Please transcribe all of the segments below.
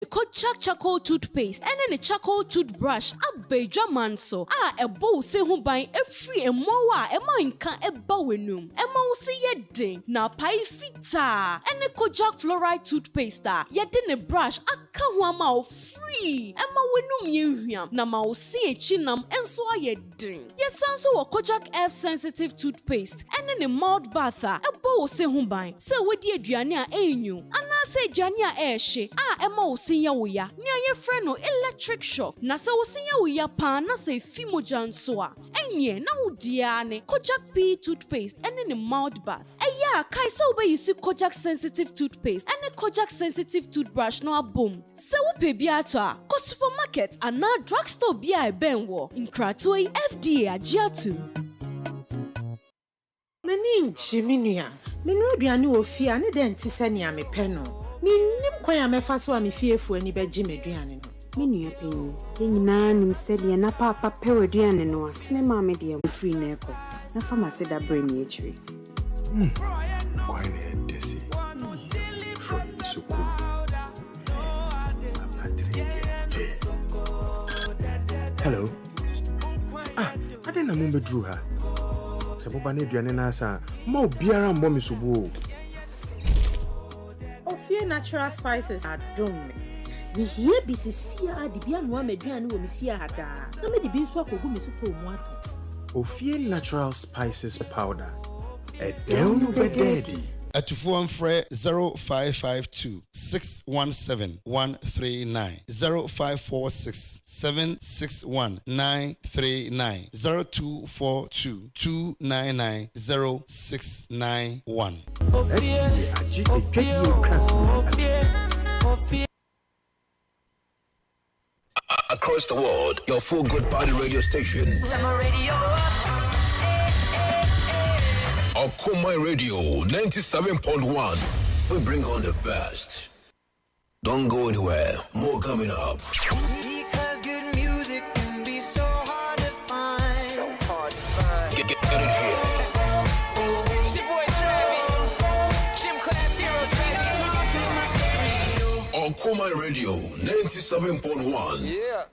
Kojak charcoal toothpaste and then a charcoal toothbrush abedwa manso ebo se ho ban efri emo a ema nka eba wenum ema wo se yeden na pai fita and a Kojak fluoride toothpaste yede ne brush aka ho ama o free ema wenum yehwiam na ma wo se echinam enso ayeden yesanso wo Kojak F sensitive toothpaste and then a mouth bath ebo wo se ho ban se wedi aduane a enyu ana se aduane a ehye ema wo sinya woya ni aye frɛ no electric shock na sɛ wo sinya woya pa na sɛ fi moja nso a enye na wo dia ne Kojak P toothpaste ene ne mouth bath eya kai sɛ wo be use Kojak sensitive toothpaste ene Kojak sensitive toothbrush no abom sɛ wo pe bi ato a ko supermarket ana drugstore bi a eben wo nkratoi FDA agiatu mani nchiminia menu aduane wo fia ne den ti sɛ nea mepɛ no minnim kwan a mefa so a mefiefu ani bɛgye meduane no menua penyi nyina nim sɛdeɛ na papa pɛ waduane no asene ma me deɛ free na ɛkɔ na famase da brɛ achiri kwai ne desi from suku hello I didn't know bedru ha se mo ba ne aduane na asa ma obiara mbɔ me subu Few natural spices are done. We hear bisisia di bia no ameduane wo me fie hada. Na me di bi nso akogu me so to mu ato. Ofie natural spices powder. E down bededi. Akufo amfrɛ 0552 617 139 0546 761 939 0242 299 0691. Across the world, your full good body radio station. Okoman Radio 97.1. We bring on the best. Don't go anywhere. More coming up. Because good music can be so hard to find. So hard to find. Get it here. It's your boy Travis. Gym class heroes, baby. Okoman Radio 97.1. Yeah.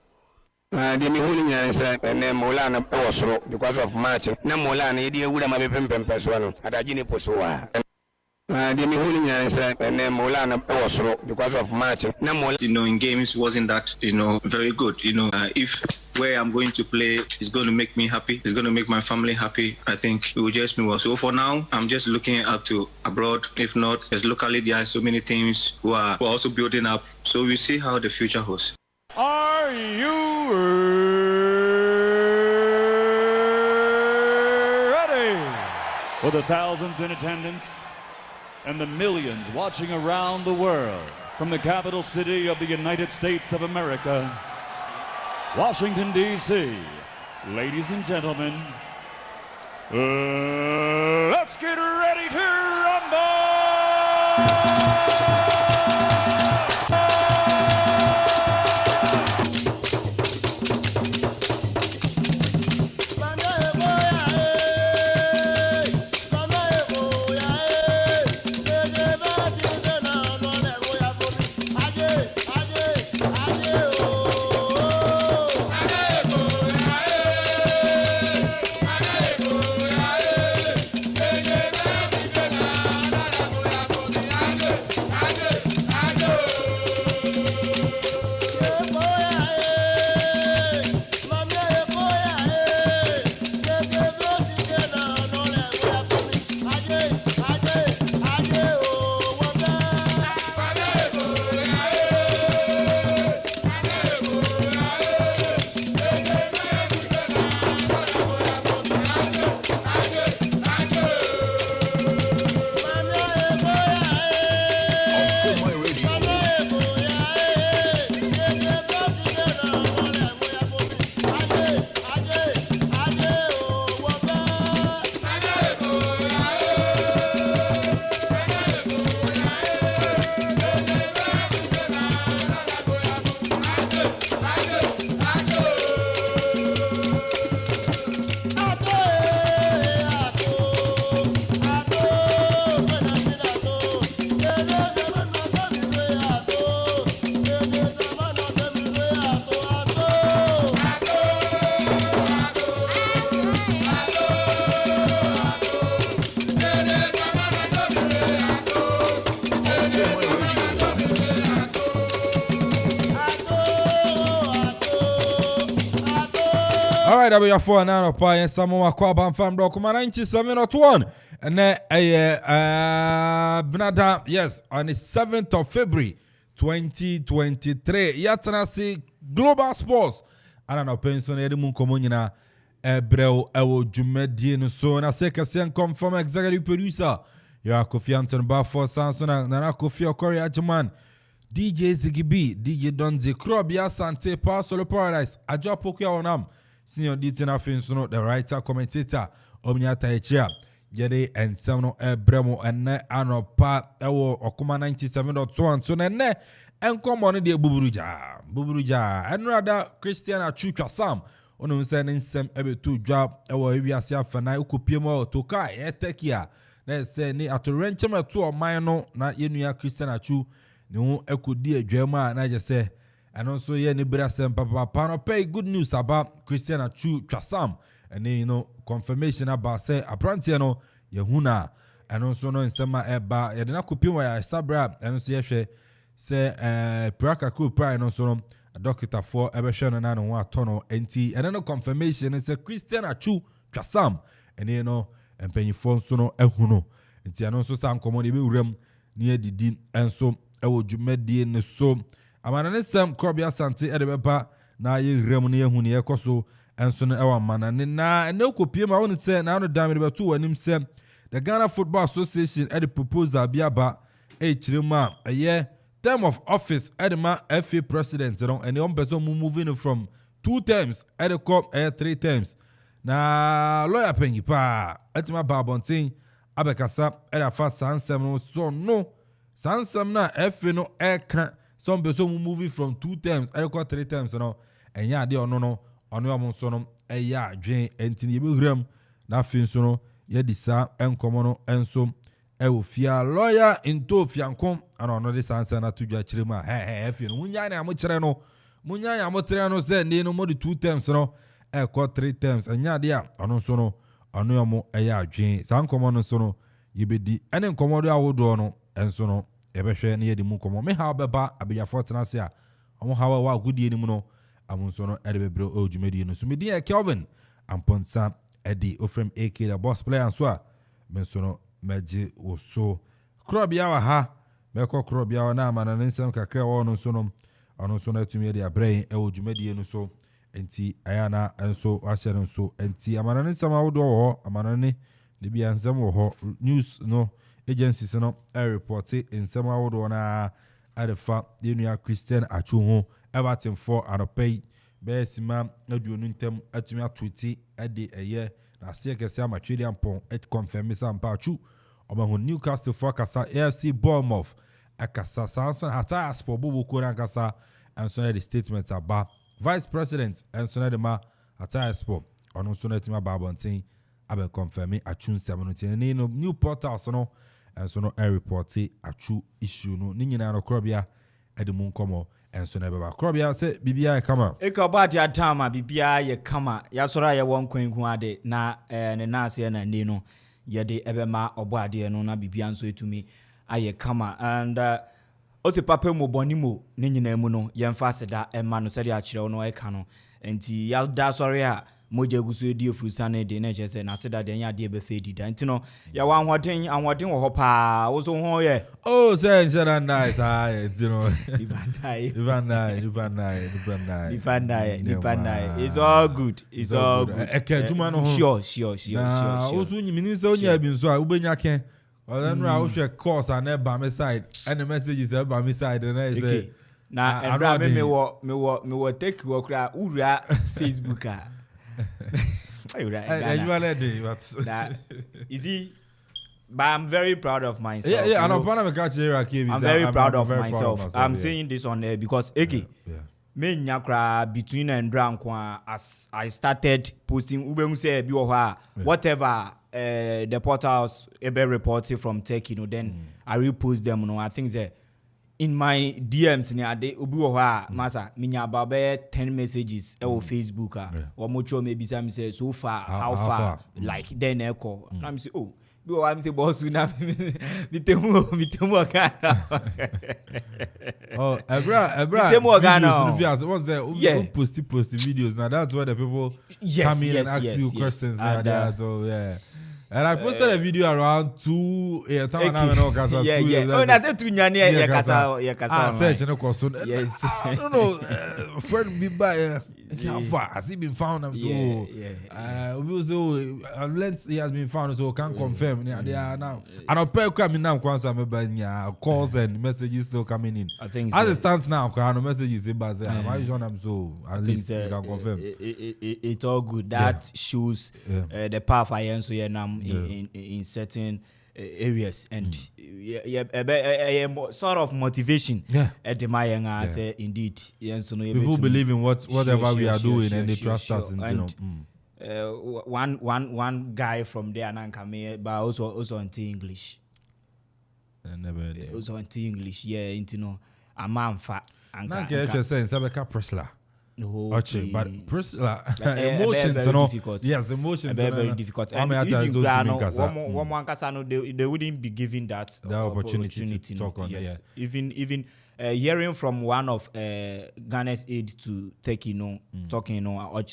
The Mihuni answer and then Molana Posro because of March. No Molana, idiot would have been Pempeswano at Agini Posua. The Mihuni answer and then Molana Posro because of March. No Molana. In games wasn't that, very good. If where I'm going to play is going to make me happy, it's going to make my family happy, I think it will just move on. So for now, I'm just looking up to abroad. If not, as locally, there are so many teams who are also building up. So we'll see how the future holds. Are you ready? For the thousands in attendance and the millions watching around the world from the capital city of the United States of America, Washington, D.C. Ladies and gentlemen, let's get ready to rumble! All right, I'll be your 4 and 9 of Pie and Samoa Aquapem from Okoman 97.1. And then Benada, yes, on the 7th of February 2023. Yatanasi Global Sports. I don't know, pension Edimun Comunina, Ebreu, Ewo Jumedi, so na second confirm executive producer. You are Kofi Anton Bafo Samson, Nana Kofi Okori Ajuman, DJ Ziggy B, DJ Donzi, Krobia Sante, Pastor Paradise, Ajo Pokia Onam, Senior Ditina Finsuno, the writer, commentator, Omniata Echia, Yede and Semno Ebremo, and Ne Anopa, Ewo Okuma 97.1, so ne. And come on, dear Buburuja, and rather Christian Achuka Sam. Ono sending some able to drop our Avia Fana Ukupimo to Kai, Etekia. Let's say ni atorenchema to a minor, not Yenuya Christian Achu, no Ekudi German, and I just say, and also Yenny Brasem Papa Pano pay good news about Christian Achu Trasam, and then you know confirmation about say Aprantiano Yehuna, and also no in Sema Eba, Yadina Kupimo Sabra, and so say Praka Ku Pride no so a doctor for Evershon and I don't want tono NT and then confirmation is a Christian Achu Trasam and you know and penny phone sono ehuno and Tiano so some common room near the din and so I would you medi in the so Amana Sam Corbia Santi Edeba na ye remuni huni ekoso and so our man and na no copy my own say now no damn about 2 and him say the Ghana Football Association at the proposal biaba Chirima a year term of office Edema FA president, you know, and the one person moving from 2 terms at the cop 3 terms. Na lawyer penny pa at my babonting Abekasa at a fast sansam so no sansam na FA no air can some person moving from 2 terms at the 3 terms, you know, and ya de no on your monsono a ya drain and tin na fin sono ye disa and commono and so. Fia lawyer into Fiancom and another answer na to Jachima. Hey, Munyana Mucherano, Munyana Motrano said, no more 2 terms, no, 3 terms, and Yadia, Anosono, Anuamo, Aya, Jane, San Common Sono, Yibidi, and then Commodo Awodono, and Sono, Ebeshe near the Mukomo, may have a bar, Abia Fortanasia, I won't have a good year, Amunsono, Edebro, Ojumediano, so me dear Kelvin Amponsah Addi, Ofrem AK, the boss player, and so, Mensono. Meji oso krobia wa ha meko krobia wa na amana nsem kakra wo no so no ono so na tumi de abrain e odwumadi no so enti ayana enso ahye no so enti amana nsem awodo wo amana ne de bia nsem wo ho news no agencies no report nsem awodo na adefa yenua Christian Achu ho Everton for anopay besima aduonu ntem atumi atwiti ade eye na se kese amatwedi ampon et confirm sampa Achu Omahu Newcastle for Kasa AFC Bournemouth Akasa Samson Hataya Sport Bubu Kora Kasa and so the statement about Vice President and so the ma Hataya Sport on so the team Babontin abe confirming Achun 17 no new portal so no and so no air report Achu issue no ni nyina no krobia edimun komo and so never krobia say bibia kama ekaba dia tama bibia ye kama ya sora ye won kwan hu ade na ne nase na ni no yede ebema oboade no na bibia nso etumi aye kama and ose papa mo bonimo ne nyina mu no ye mfa seda ema no sede a kire no eka no enti ya da sori a moja gusu edi ofrusa na de na chese na seda de nya de be fedi da enti no ya wa anwoden wo ho pa wo so ho ye say njera nice you know Ibandai it's all good ekejuma no sure wo so nyimini se onya bi nso a ubenya ken Ọlọ́run a hwe course and eba me side and the messages eba me side na say na endra me wo take wo kra ura Facebook a you are that easy. But I'm very proud of myself. Yeah, I'm very proud of myself. I'm saying this on air because me nyakra between and Drankwa as I started posting Ubemu say bi whatever the portals ebe reported from Tech, you know, then I repost them, you know. I think that in my DMs ni ade obi wo ha masa minya babe 10 messages on Facebook or mucho maybe some say so far how far like then echo. I'm say oh Do I'm say boss na mitemu Ghana. Oh, Ebra. Mitemu Ghana. What's that? Post videos. Now that's where the people come in and ask you questions. So yeah. And I posted a video around 2 Yeah. Oh, that's it. Yakasa. Search and question. Yes. I don't know. Friend be by. How far has he been found? I've learned he has been found, so can't confirm. They are now. And I'll pay coming now. Calls and messages still coming in. I think as it stands now, messages but I'm so at least you can confirm. It's all good. That shows the path I answer in certain areas and sort of motivation at the Mayanga say indeed people believe in whatever we are doing and they trust us one guy from there Nankame but also on English also on English Amanfo No, but Priscilla, emotions, yes, emotions, very difficult. And they wouldn't be given that opportunity to talk on. Yes. Even hearing from one of Ghana's aid to take, talking, or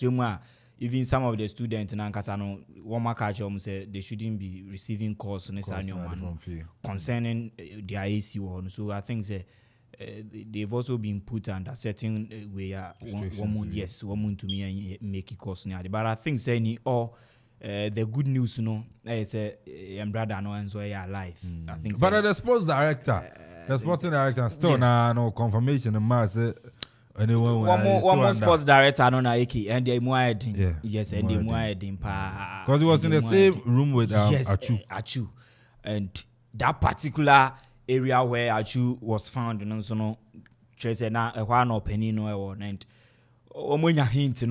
even some of the students in Ankasano, one catch say they shouldn't be receiving calls concerning their AC one. So I think they've also been put under certain woman to me and make it cost now. But I think saying the good news, is brother and so alive. I think. But the sports director, the sporting director, still no confirmation. One more sports director no na Eki and they muadin. Yes, and they muadin pa. Because he was in the same room with Achu. And that particular area where Achu was found, so no trace na one opening no and omunya hint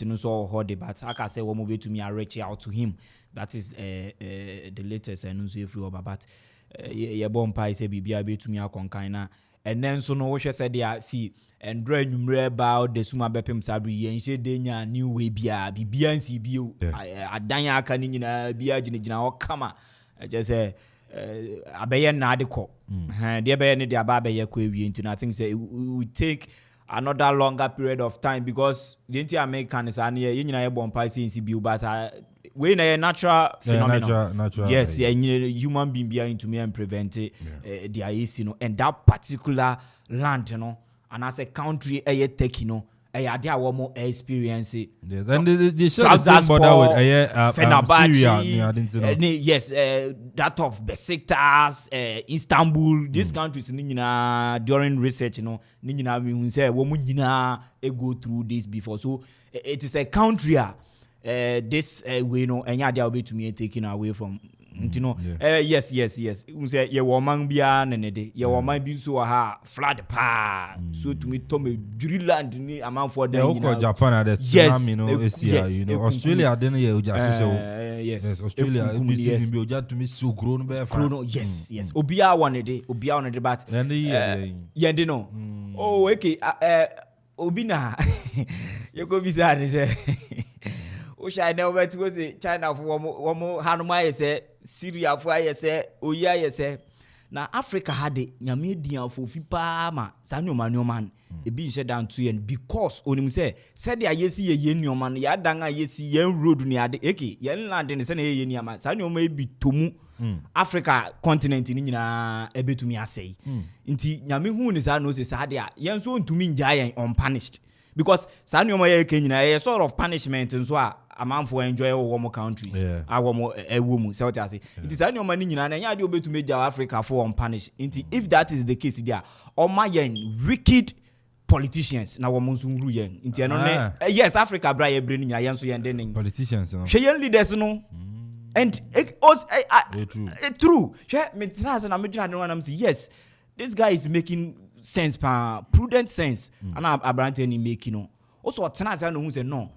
no so hold but I can say one move to me I reach out to him. That is the latest and so if but ye bompa say bibia be to me akonkan and then so no we said their fee and draw number about the suma bepem sabri yen she denya new way bia nsi bio adan aka ni nyina bia gina o kama just say abeye na adeko de be ne de aba abeye ko ewie nti I think say it would take another longer period of time because the American is an ye nyina ye bompa nsi bio but we na natural phenomenon. Natural, yes, human being behind to me and prevent the IAC, and that particular land, and as a country, take, I did one more experience. Yes, and they share the same border with Syria. Yes, that of Besiktas, Istanbul, these countries, during research, we say women go through this before. So it is a country. This way and they will be to me taken away from yes we say ye woman bia nenede ye woman bi so ha flood pa so to me to me Greenland ni Amanfo dem Japan and the tsunami Asia Australia den ye oja hihye yes Australia bi bi oja to me so grow no be fa yes obia wonede but ye no oh okay obi na ye go bi say China over to say China for one Hanuma say Syria for say Oya say na Africa had it Nyamidian for Fipa ma Sanyoman e be shut down to and because onim say said ya yesi ye nyoman ya danga yesi yen road ni ade eke yen land ni say na ye nyama Sanyoma e bi tomu Africa continent ni nyina ebetumi asei nti nyame hu ni sa no say sa de a yen so ntumi nja yen unpunished because Sanyoma ye kenyina a sort of punishment nso a Amanfo enjoy our countries. Our woman, say what I say. It is any money in an idea to make Africa for unpunished. If that is the case, there all my wicked politicians now Monsungu yen. Yes, Africa bra bringing a so yen politicians. Cheyen leaders no. And it was true. Yes, this guy is making sense, prudent sense. And I'm making also what no say no.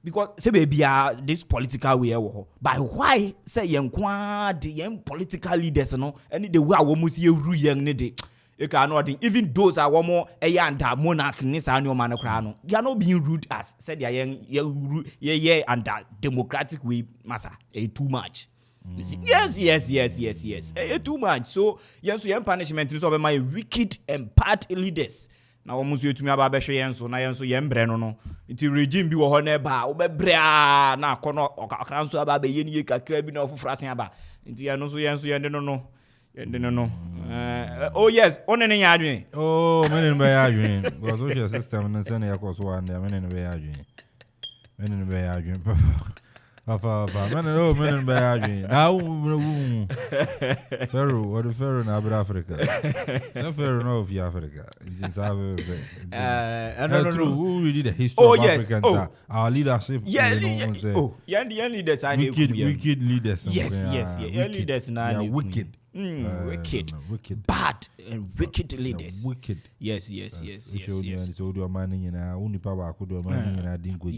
Because say baby this political way but why say young political leaders and the way I almost you young nede even those are one more under monarch ni sa no man no they are not being rude as said they are under democratic way massa too much Yes. Too much. So yes, your punishment is over my wicked and bad leaders. Now almost you to me about Beshayan, so now so yam breno. It's a regime be or neba, obebrea, na kono, or canso about the yen crabin of Frasiaba. Into Yanoso Yanso, no. Oh yes, on any adwin. Oh, men in Bayadwin. Was social system and sending across one day, men in Bayadwin. Men in Bayadwin. Papa, men in Bayadwin. Now, Pharaoh, what the Pharaoh in Africa? No Pharaoh no of Africa. It's no. Who read the history of Africans? Our leadership. Young leaders are wicked leaders. Yes. Leaders now wicked. Wicked, bad and wicked leaders. Wicked. Yes. So do money in a only power could do money in a dingo.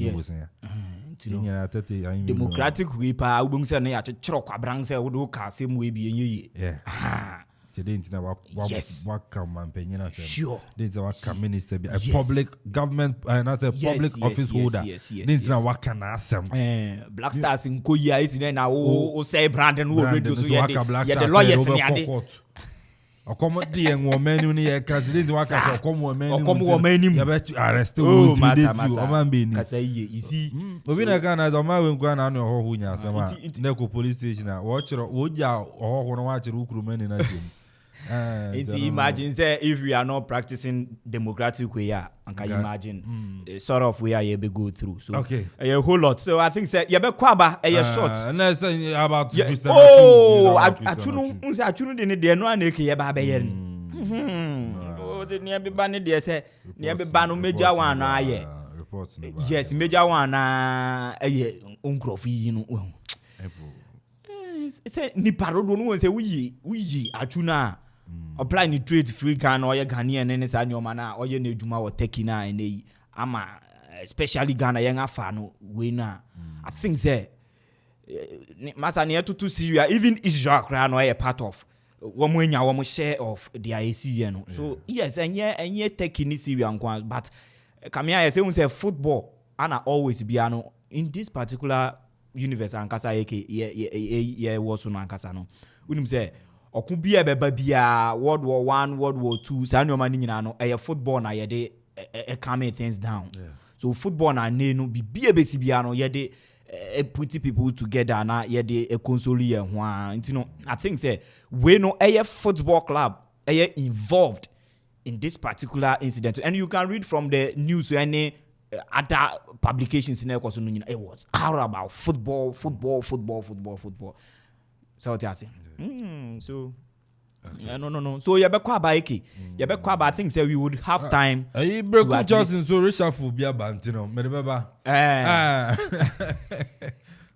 Democratic weeper, I won't say I to choke a branch, I would look at same way be what come and penny. Sure. This is what minister be a public government and as a public office holder. This is what can ask Black Stars in Koya is in now, say Brandon who radio so the lawyers in the Okoman and woman in the Cassidy to work as a common woman. You bet you arrest you, Massa. You see, we are going as a man going on your whole Neko police station. Watch or would ya or watch a woman in a gym. Imagine say if we are not practicing democratic way, and can you imagine sort of way I be go through. So okay, a whole lot. So I think say you be kwaba a short. About I tunu de ne no aneke ye ba be yen. Oh, the near be ban de say near be ban major one na aye. Yes, major one na aye unkrofi no. Say ni parodo no say we atuna apply ni trade free Ghana or Ghanaian and any man or ye neduma or tekina and ama especially Ghana young afano winner. I think say masa near to Syria, even Israel crown or a part of one share of the IAC. So yes, and ye taking Syrian ones, but come here, I say football and I always be in this particular universe and kasa ye was on kasa no. Unim say okubia beba bia World War 1, World War 2, sa no man nyina no e football na ye de calm things down. So football na ne no bibia besi bia no ye de put people together na ye de console ye ho a. Ntino I think say we no football club involved in this particular incident, and you can read from the news any other publications in it was all about football. So what you say? So no. So you be kwaba eki. You be kwaba. I think say we would have time. You break Johnson so Richard for be about me remember.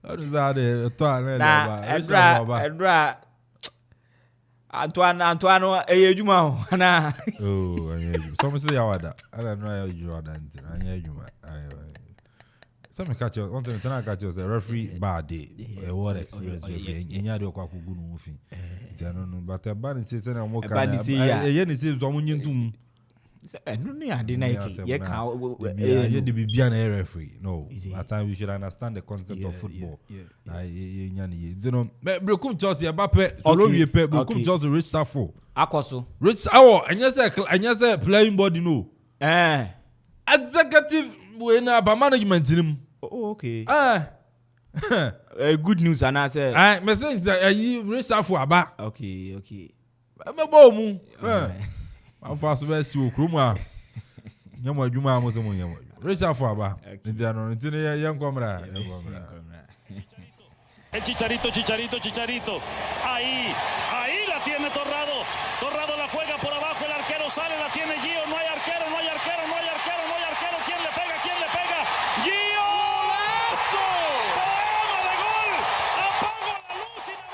What is that? Edra. Antoine, ejuma na. Oh, some say yawada. I don't know you are that. Some catch you. One thing I catch you. A referee bad day. A war experience. You do kwa kugu nufi. But a bad says I'm working. Bad say ya. Yen says zomunyin tum. No ni ade na yake. Ye ka. You de be an referee. No. At times we should understand the concept of football. You know. Brekum Chelsea Mbappe. Solo we pay. Brekum Chelsea Rich Safo. Akoso. Rich Awo. And you say playing body no. Executive we na ba management him. Oh, okay. Good news and I say. Me say you Rich Safo aba. Okay. Me bo mu. Fast we see okroma. Nyamo adwuma mo se mo nyamo. Richard for aba. Ndiano ntine yan komra. El Chicharito. Ahí la tiene Torrado. Torrado la juega por abajo, el arquero sale, la tiene Gio, no hay arquero. ¿Quién le pega? Gio. ¡Golazo! ¡Poema de gol! Apago la luz y me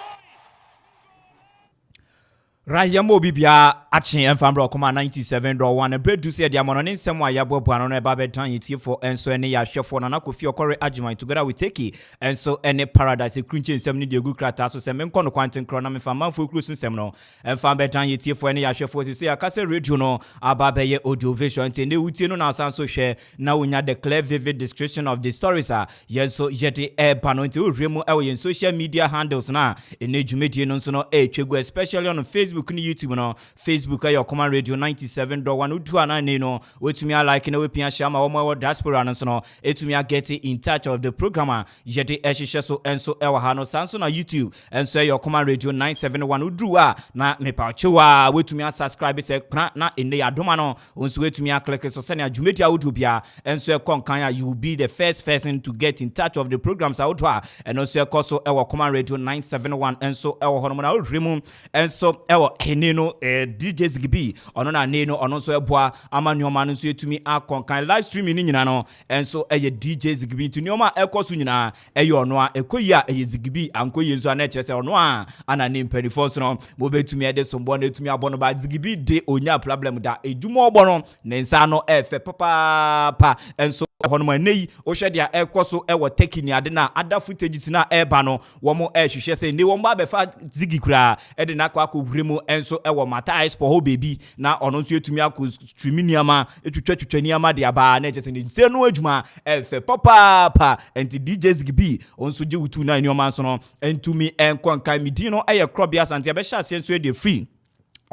voy. Rayambo bibia action Enfambro Okoman 97.1 and bread to say the amount in some way Yabo Buano Babetan Yiti for and so any Ashefo and Akuffo Corre Ajima together with Teki and so any paradise a cringe in 70 de good crata so semen kono quantum chronam for Amanfo cruising seminal and Fambetan Yiti for any Ashefo to say a castle radio no Ababe audio vision and the Utino now sound so share now we had the clear vivid description of the stories are yes so yeti air pano to remove in social media handles na in Ejumedi no so no especially on Facebook and YouTube no Facebook ayo Okoman Radio 97.1 udu anane no wetumi like na wepia shama omo diaspora no so no etumi get in touch of the programmer yeti ehihye so enso ewa ha no sanso na YouTube enso ayo Okoman Radio 971 udu a na mepa chewa wetumi subscribe se na ene adoma no onso wetumi click so send Ejumedi udu bia enso konkan you will be the first person to get in touch of the programs out and also also ewa Okoman Radio 971 enso ewa hono na remu enso ewa heneno DJ Zigby ono na neno ono so eboa ama nyoma no so etumi akonkan live streaming ni nyina no enso eye DJ Zigby to nyoma ekoso nyina eye ono a ekoyi a eye Zigby ankoyi nso na eche se ono a ana ne mpani so no mo betumi ede sombo na etumi abono ba Zigby de onya problem da edumo obono ne nsa no efe papa enso hono manei o hwe dia ekoso ewo teki ni ade na ada footage na eba no wo mo ehwehwe se ne wo mba be fa Ziggy kura ede na kwa wuremu enso ewo mata ice for ho baby na ono nso etumi akọ streaming niama etwetwa niama de aba na eche se ne nse no adwuma efe papa enti DJ Zigby onso je utu na nioma nso no entumi enkonkan midi no eye krobia sante be hya se nso de free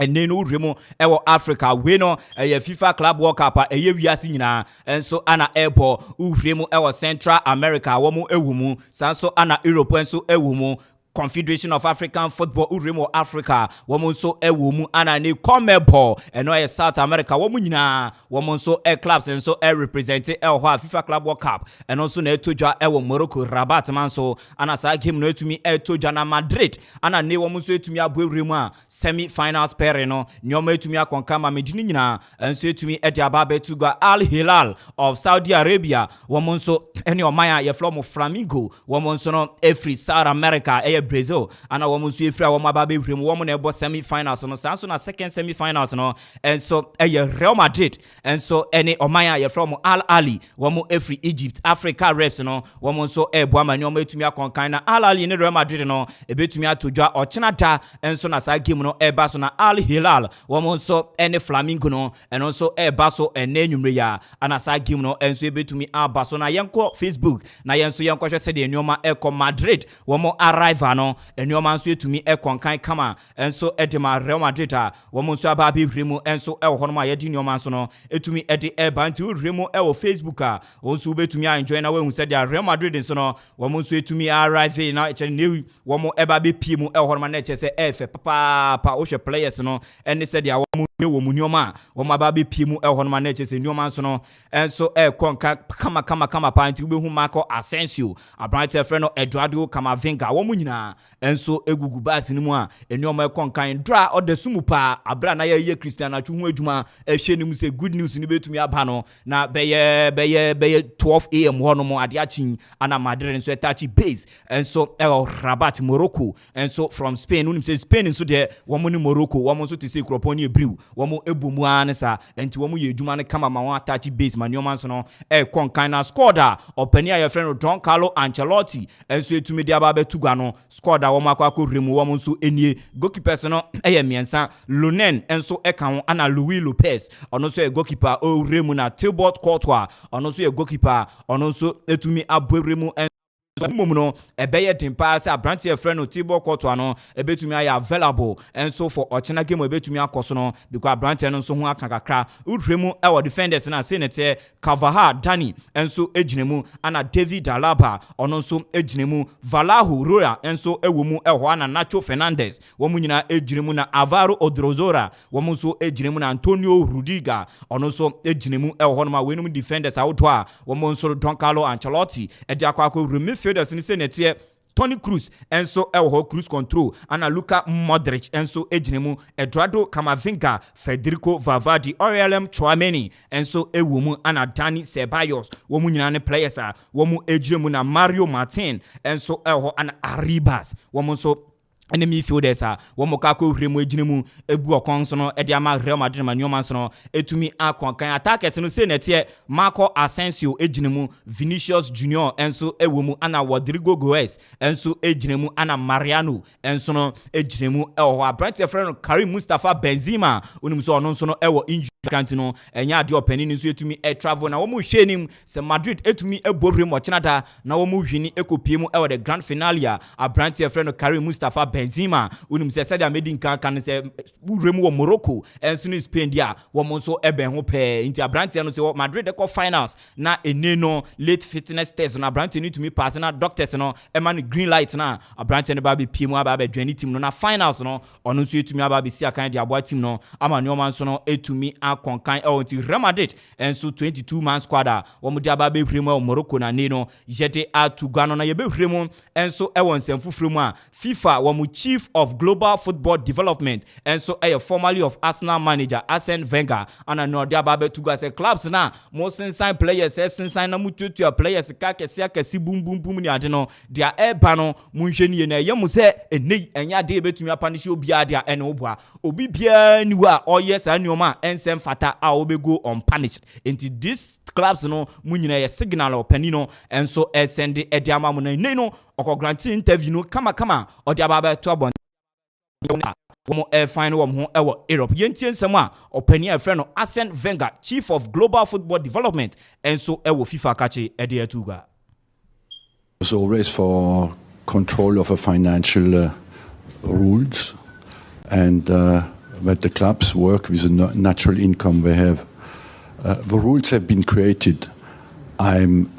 and then uremo ewo Africa we no FIFA Club World Cup eye wiase nyina enso ana ebo uremo ewo Central America wo mu ewumu sanso ana Europe enso ewumu Confederation of African Football uremo Africa womo so ewumu ana ne CONMEBOL eno e South America womo nyina womo so clubs and so represent FIFA Club World Cup and also na etoja ewo Morocco Rabat man so ana sa game no etumi etoja na Madrid ana ne womo so etumi abo uremo a semi finals pair no nyoma etumi akonkama medini nyina enso etumi edi ababe to go Al Hilal of Saudi Arabia womo so eni omaya ye from Flamingo womo so no every South America Brazil ana womo so efra womo ababe hwem womo na ebo semi finals no sanso na second semi finals no and so Real Madrid and so any omaya ye from Al Ali womo every Egypt Africa reps no womo so ebo amani womo etumi akonkan na Al Ali ne Real Madrid no ebetumi atodwa ochenata and so na sa game no eba so na Al Hilal womo so any Flamingo no and also eba so enenwumre ya ana sa game no and so ebetumi aba so na yenko Facebook na yenso yenko hwe se de nyoma eko Madrid womo arrive no enyoma nso etumi ekonkan kama enso edema Real Madrid a womo nso aba bi hwemu enso ewo hono ma yedi nyoma nso no etumi ede ebanti hwemu ewo Facebook a onso betumi enjoy na wehu se dia Real Madrid nso no womo nso etumi arrive na eche ne womo eba be pie mu ewo hono ma na eche se efe papa o hwe players no ene se dia womo womu nyoma womo aba be pie mu ewo hono ma na eche se nyoma nso no enso ekonkan kama panti ubehu Marco Asensio abrante friend no Eduardo Camavinga womo nyina enso egugu basi ni mu a enioma ekonkan dra odesumu pa abra na ye Christian atwu hu adwuma ehwe ni mu se good news ni betumi aba no na beye 12 am ho no mo ade achin ana Madrid nso etachi base enso Rabat Morocco enso from Spain unim se Spain nso de womo ni Morocco womo nso te se Akropong Ebrew womo ebumu anesa enti womo ye adwuma ne kama ma won atachi base ma nioma nso no konkan na squad openia your friend Don Carlo Ancelotti enso etumi de aba betugwa no squad womo akwa remu womo nso enie goalkeepers no miensa Lunen enso eka ho ana Luis Lopez ono so goalkeeper o remu na Thibaut Courtois ono so goalkeeper ono so etumi aboremu mum no ebeye tempa se abrantie friend no Thibaut Courtois no ebetumi aya available enso for ochena game ebetumi akoso no because abrantie no so ho akakakra uremu ewo defenders na se nete Kavaha Dani enso ejinemu ana David Alaba ono so ejinemu Valahu Roya enso ewumu eho ana Nacho Fernandez womu nyina ejinemu na Alvaro Odrozora womu so ejinemu na Antonio Rudiger ono so ejinemu eho no ma wenum defenders awto a womu so Don Carlo Ancelotti edi akwa midfielders ni se netie Toni Kroos enso ewo cruise control ana Luka Modric enso ejinemu Eduardo Camavinga Federico Valverde Aurelien Tchouameni enso ewumu ana Dani Ceballos womu nyina ne players a womu ejinemu na Mario Martin enso ewo ana Arribas womu so ene midfielders a wo mo ka ko hwere mu agine mu ebu okon so no e de ama Real Madrid ma nyoma so no etumi akon kan attackers no say netie Marco Asensio agine mu Vinicius Junior enso ewo mu ana Rodrigo Goes enso agine mu ana Mariano enso no agine mu ewo Abrante friend Karim Mustafa Benzema onum so ono so no ewo injury grant no enya ade opani nso etumi travel na wo mu hwenim se Madrid etumi ebobre mo chenada na wo mu hwini ekopie mu ewo the grand finale a Abrante friend Karim Mustafa Benzema unum se said amedi kan se burem wo Morocco enso no Spain dia wo mo so eben ho pe inti Abrante no se Madrid de finals na ene no late fitness test na Abrante need to me pass na doctors no e man green light na Abrante no ba be pie mu aba be dwani team no na finals no ono so etumi aba be si akan de abo team no ama ne o man so no etumi akonkan e Real Madrid enso 22 man squad a wo mo de aba be hwere mu Morocco na ne no jete atugano na ye be hwere mu enso e won sem fufure mu a FIFA wo Chief of Global Football Development and so formerly of Arsenal manager Arsene Wenger and no dia babe to go say clubs na mo sign players sign na mututu players ka kesi boom ni ade no dia eba no munhwe na ye mu se enei enya de betumi apanish obi ade a ene oboa obi bia ni wa oyes anioma ensem fata a obego unpunished into this clubs no munyina ye signal opani no enso send ede ama mo na nei no okogrante interview no kama ode ababa to abon wo fine wo ho ewo Europe yentie nsem a opani a friend no Arsene Wenger Chief of Global Football Development enso ewo FIFA kache ede atuga was always for control of a financial rules and that the clubs work with a natural income they have. The rules have been created. I'm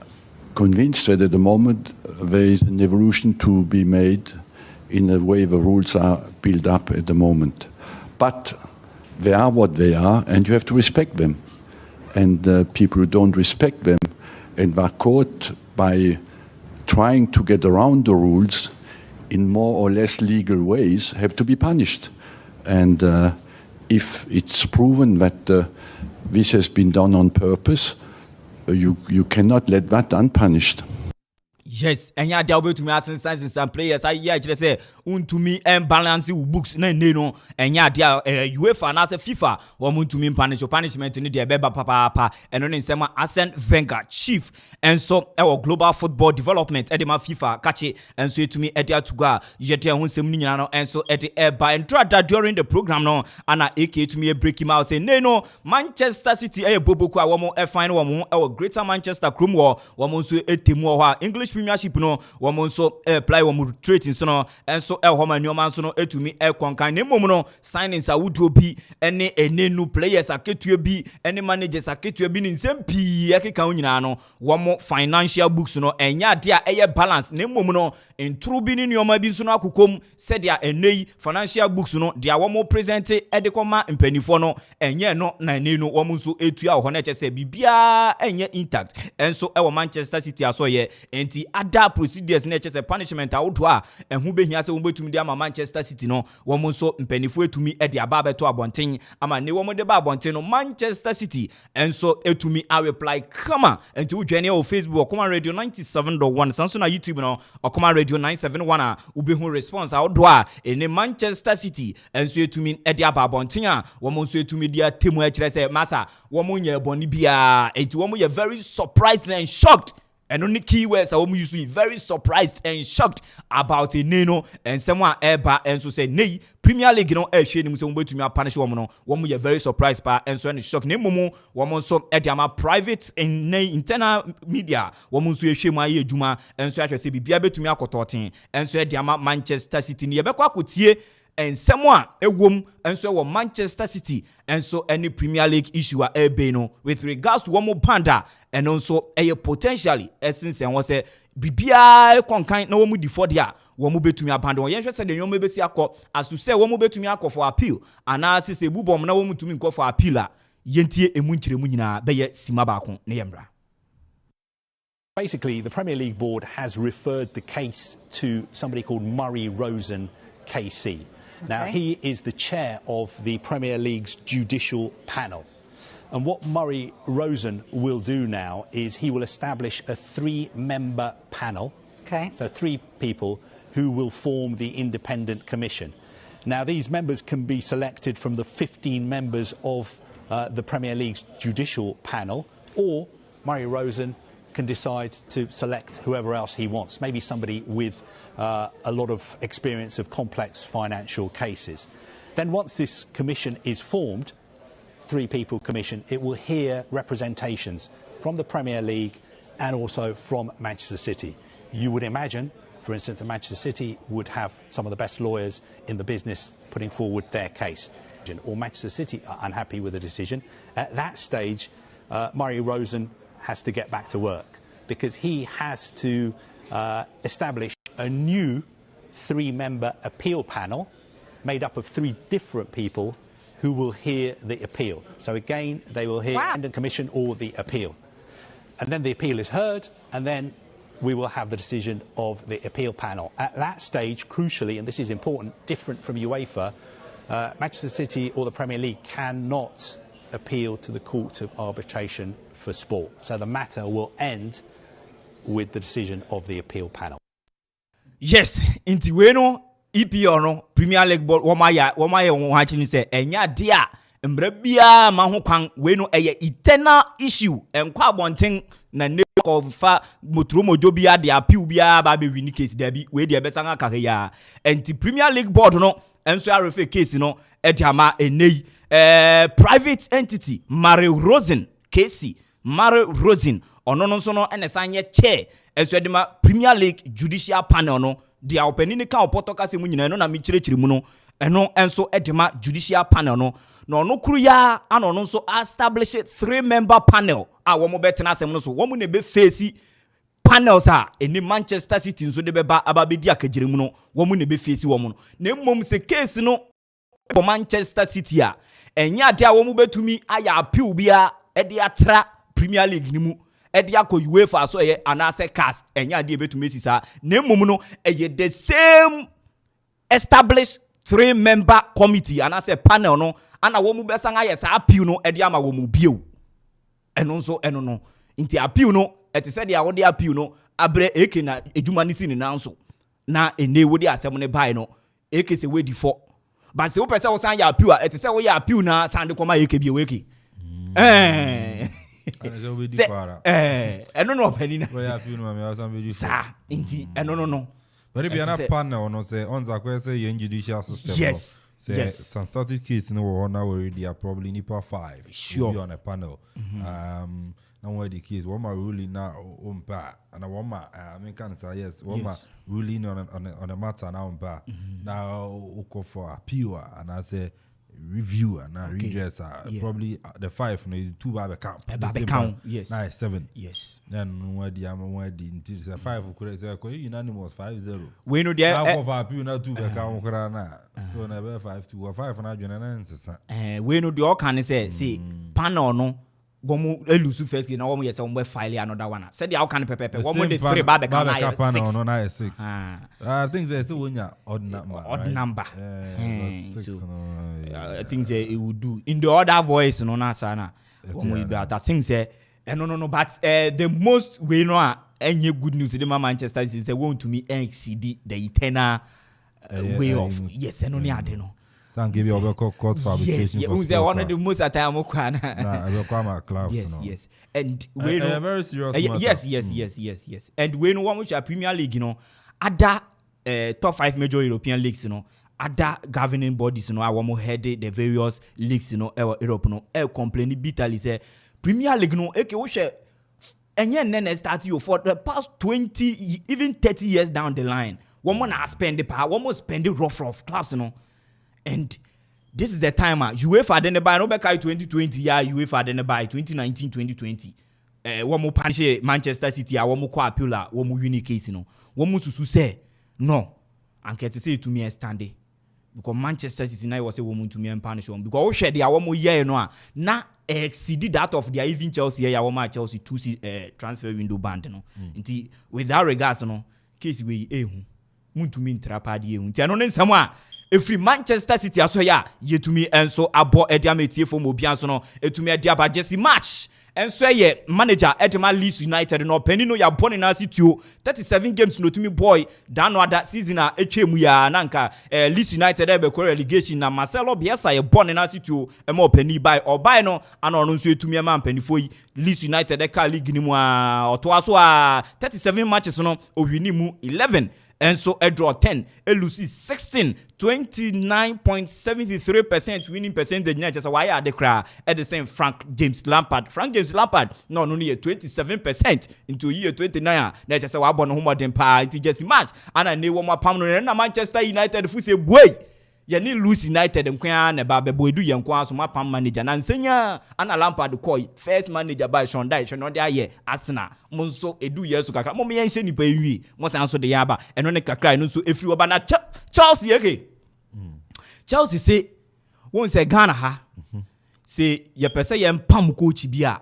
convinced that at the moment there is an evolution to be made in the way the rules are built up at the moment. But they are what they are, and you have to respect them. And people who don't respect them and are caught by trying to get around the rules in more or less legal ways have to be punished. And if it's proven that this has been done on purpose, you cannot let that unpunished. Yes, and ya delve to me as some players. I just say to me and balance books no and ya UEFA and as a FIFA or to me punishment in the beba papa and only some Arsene Wenger Chief and so our global football development edema FIFA catchy and so to me edia to go yet and so at the air by and during the program no and AK to me a break him out say no Manchester City a boboku one more fine one more our greater Manchester Chrome war one so English Premiership no woman so play woman trading so no and so homa nyoma so no etumi konkan ne mom no signings a would be any new players aketua bi any managers aketua bi ni nsem pii akeka nyina no wo financial books no enya de a eye balance ne mom no entru bi ni nyoma bi so no akokom said dia enei financial books no dia wo present edekoma mpanifo no enye no na ne no wo so etua ho na chese bibia enye intact and so Manchester City aso ye enti other procedures na chese punishment awuto a ehu behia se wo betumi de ama Manchester City no wo so mpanifo etumi e de aba beto abonten ama ne wo de ba abonten no Manchester City enso etumi a reply kama enti wo dwane o Facebook Okoman Radio 97.1 sanso na YouTube no Okoman Radio 971 a ubehu response awuto a ene Manchester City enso etumi e de aba abonten a wo so etumi de atemu a kire se masa wo nya eboni bia enti wo ye very surprised and shocked. And only key words are usually very surprised and shocked about a Neno and someone eba and so say nay Premier League no shading some way to me punish woman one we are very surprised by and so and shock ne mumu woman so ediama private and internal media woman so shame my juma and so I can say bibia betumi akototen and so ediama Manchester City ne yebekwa akotie and someone wom and so wa Manchester City and so any Premier League issue a no with regards to one more panda and also a potentially essence and was say bibia konkan na womu before dia womu betumi abandon yen hwese de nyom besi akọ as to say womu betumi akọ for appeal and as say bubom na womu tumi nkọ for appeal a yentie emu nkiremu nyina be ye sima ba ko ne yemra. Basically, the Premier League board has referred the case to somebody called Murray Rosen KC. Now, he is the chair of the Premier League's judicial panel. And what Murray Rosen will do now is he will establish a 3-member panel. Okay. So 3 people who will form the independent commission. Now, these members can be selected from the 15 members of the Premier League's judicial panel, or Murray Rosen can decide to select whoever else he wants, maybe somebody with a lot of experience of complex financial cases. Then once this commission is formed, 3-people commission, it will hear representations from the Premier League and also from Manchester City. You would imagine, for instance, that Manchester City would have some of the best lawyers in the business putting forward their case. Or Manchester City are unhappy with the decision. At that stage, Murray Rosen has to get back to work because he has to establish a new 3-member appeal panel made up of 3 different people who will hear the appeal. So again, they will hear the independent commission or the appeal. And then the appeal is heard, and then we will have the decision of the appeal panel. At that stage, crucially, and this is important, different from UEFA, Manchester City or the Premier League cannot appeal to the Court of Arbitration for Sport. So the matter will end with the decision of the appeal panel. Yes, inti weno EPL no Premier League board womaya wonhachi say enya dia mbra bia ma ho kwan weno eye eternal issue enkwa abonten na ne of fa motromojo bia de appeal bia ba be win case da bi we de be sanga kahya enti Premier League board no enso arefe case no ediama enei private entity Murray Rosen case Murray Rosen ono no so no enesanye chair enso edema Premier League judicial panel no dia openini ka opoto kase mu nyina no na mi kirechiri mu no eno enso edema judicial panel no no no kuru ya ano no so establish 3-member panel a wo mo betena asem no so wo mo ne be face panels a eni Manchester City nso de beba ababedi akagire mu no wo mo ne be face wo mo no na mmom se case no for Manchester City a enya ade a wo mo betumi aya appeal bia e de atra Premier League ni mu edi akọ UEFA so ye anase CAS enya de betumi sisa na mmom no eye the same established 3-member committee anase panel no ana wo mu besanga ye sa appeal no edi ama wo mu bio eno so eno no inti appeal no eti se de a wo de appeal no abre eke na edwuma ni sini na nso na ene wo de asem ne bai no eke se we di for but se wo pese wo san ya appeal eti se wo ya appeal na san de koma eke bi weke eno no penina sa inti eno no but if you are panel no say on the question say judicial system yes some static case no one already are probably nipa 5 sure be on a panel now where the case one ma ruling now umpa and one ma I mean can say yes one ma ruling on a matter now umpa now Akuffo appeal and I say review and redress probably the 5 no 2 by count yes now 7 yes then where the until 5 could say unanimous 5-0 we know there Akuffo appeal na 2 by count na so na 5-2 or 5 na join na nsesa we know the all can say see panel no gomu elusu first game na wo yesa wo file another one said how can pepe wo mo the 3 ba be can na 6 no na 6 I think they say wonya odd number so I think say it would do in the other voice no na sana wo mo be I think say no but the most we know any good news the Manchester City say want to me exceed the eternal way of yes no ni ade no thank you over court fabrication for sports. One of the most time yes and we know very serious yes and we know one which are Premier League you know other top 5 major European leagues you know other governing bodies you know our more head the various leagues you know Europe no complain bitterly say Premier League no eke wo hwe enye nene start you for the past 20 even 30 years down the line one more na spend the power one more spend the rough clubs you know. And this is the time UEFA didn't buy no back 2020 UEFA didn't buy 2019-2020 one more punish Manchester City one more appeal one more unique case you know one more susu say no and can say to me stand because Manchester City now was a woman to me and punish one because we share the one more year you know na exceeded that of their even Chelsea yeah one Chelsea 2 transfer window ban you know until with that regards you know case we muntu mi ntrapade nti ano ne nsam a efri Manchester City aso ya yetumi enso abo ediametie fo mo bia so no etumi adia ba Jesse match enso ye manager Edema Leeds United no penny no ya born na situo 37 games no tumi boy dan no other season a etwemu ya na nka Leeds United be ko relegation na Marcelo Bielsa ye born na situo e ma penny by obai no ana ono nso etumi e ma penifo yi Leeds United ka league ni mu a oto aso a 37 matches no o wini mu 11 and so a draw 10 a lose 16 29.73% winning percentage just why are the cry at the same Frank James Lampard no near 27% into year 29 that's just why born home than pa just match and I knew one permanent na Manchester United fu say boy you need lose United and kwa na ba boy do yan kwa so ma pam manager na nsenya ana Lampard call first manager by Sean Dyche no dey here Arsenal mo nso edu yesu kakra mo me yan hye nipa wi mo san so de yaba eno ne kakra no so efri oba na Chelsea yake Chelsea say won say Ghana ha say ye pese ye pam coach bia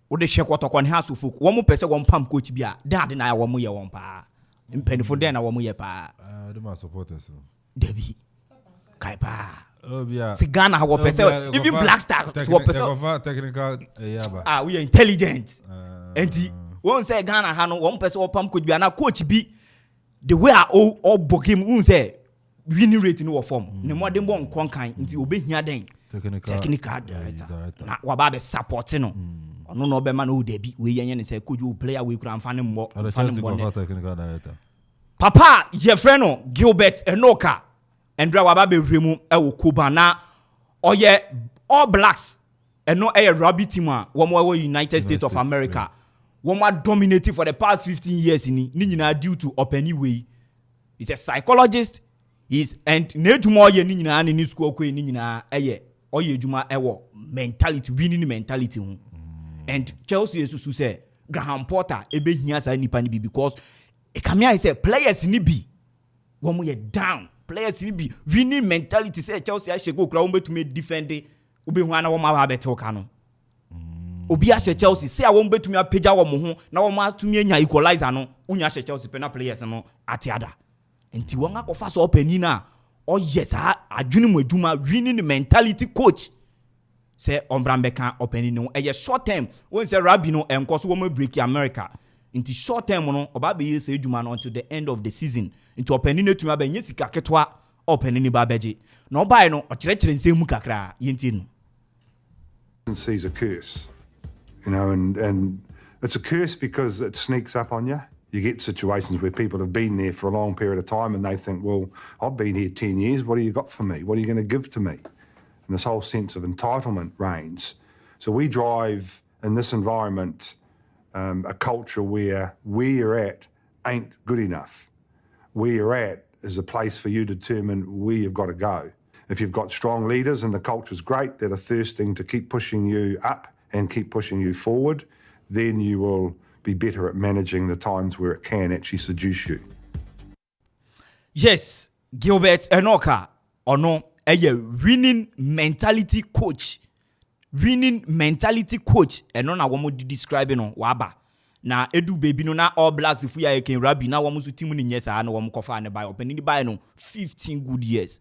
wo de hye kwotokon ha so folk wo mo pese wo pam coach bia dad na ya wo mo ye won pa mpanifo den na wo mo ye pa de my supporters Debbie Kaipa. Oh yeah. Si Ghana how person even Black Stars to person technical yaba. We are intelligent. Enti won say Ghana ha no one person pam coach bi na coach bi the way all bogim won say winning rate no form. Ne mo dem bon konkan nti obehia den technical director. Na wa ba be support no. Ono no be ma no Debbie we yenye ne say coach we player we kura mfa ne mbo technical director. Papa ye friend no Gilbert Enoka Andra waba be remu e wo Kuba na oye All Blacks eno e rugby team a wo mo United States of America wo ma dominated for the past 15 years ni nyina due to Openi way. He's a psychologist, and neduma oye ni nyina ni school ko ni nyina eye oye eduma e wo mentality winning mentality hu. And Chelsea esusu say Graham Potter ebe hia sa nipa ni bi because e kamia say players ni bi wo mo ye down. Players in be winning mentality say Chelsea a go kra won defend obehu ana wo ma ba betel ka no obi a Chelsea say a won betumi apagya wo mo ho na wo ma atumi anya equalizer no unya Chelsea pe na players no atiada enti won akofa so opani na o yes adwene mu aduma winning mentality coach say Ombrambe opani no e short term won say Rabi no enkoso wo ma break America enti short term no oba be say aduma no until the end of the season into openi no tuma ba nya sika ketwa openi ni ba beje na obai no o kire nsemu kakra yenti no sees a curse, you know, and it's a curse because it sneaks up on you. You get situations where people have been there for a long period of time and they think, well, I've been here 10 years, what do you got for me? What are you going to give to me? And this whole sense of entitlement reigns. So we drive in this environment a culture where you're at ain't good enough. Where you're at is a place for you to determine where you've got to go. If you've got strong leaders and the culture's great, that are thirsting to keep pushing you up and keep pushing you forward, then you will be better at managing the times where it can actually seduce you. Yes, Gilbert Enoka, ono a winning mentality coach. Winning mentality coach. Eno na wamo di describe no waba. Na edu baby no na All Blacks if we are ken Rabi na wamo su team ni nyesa na wamo kofa ne buy open ni buy no 15 good years.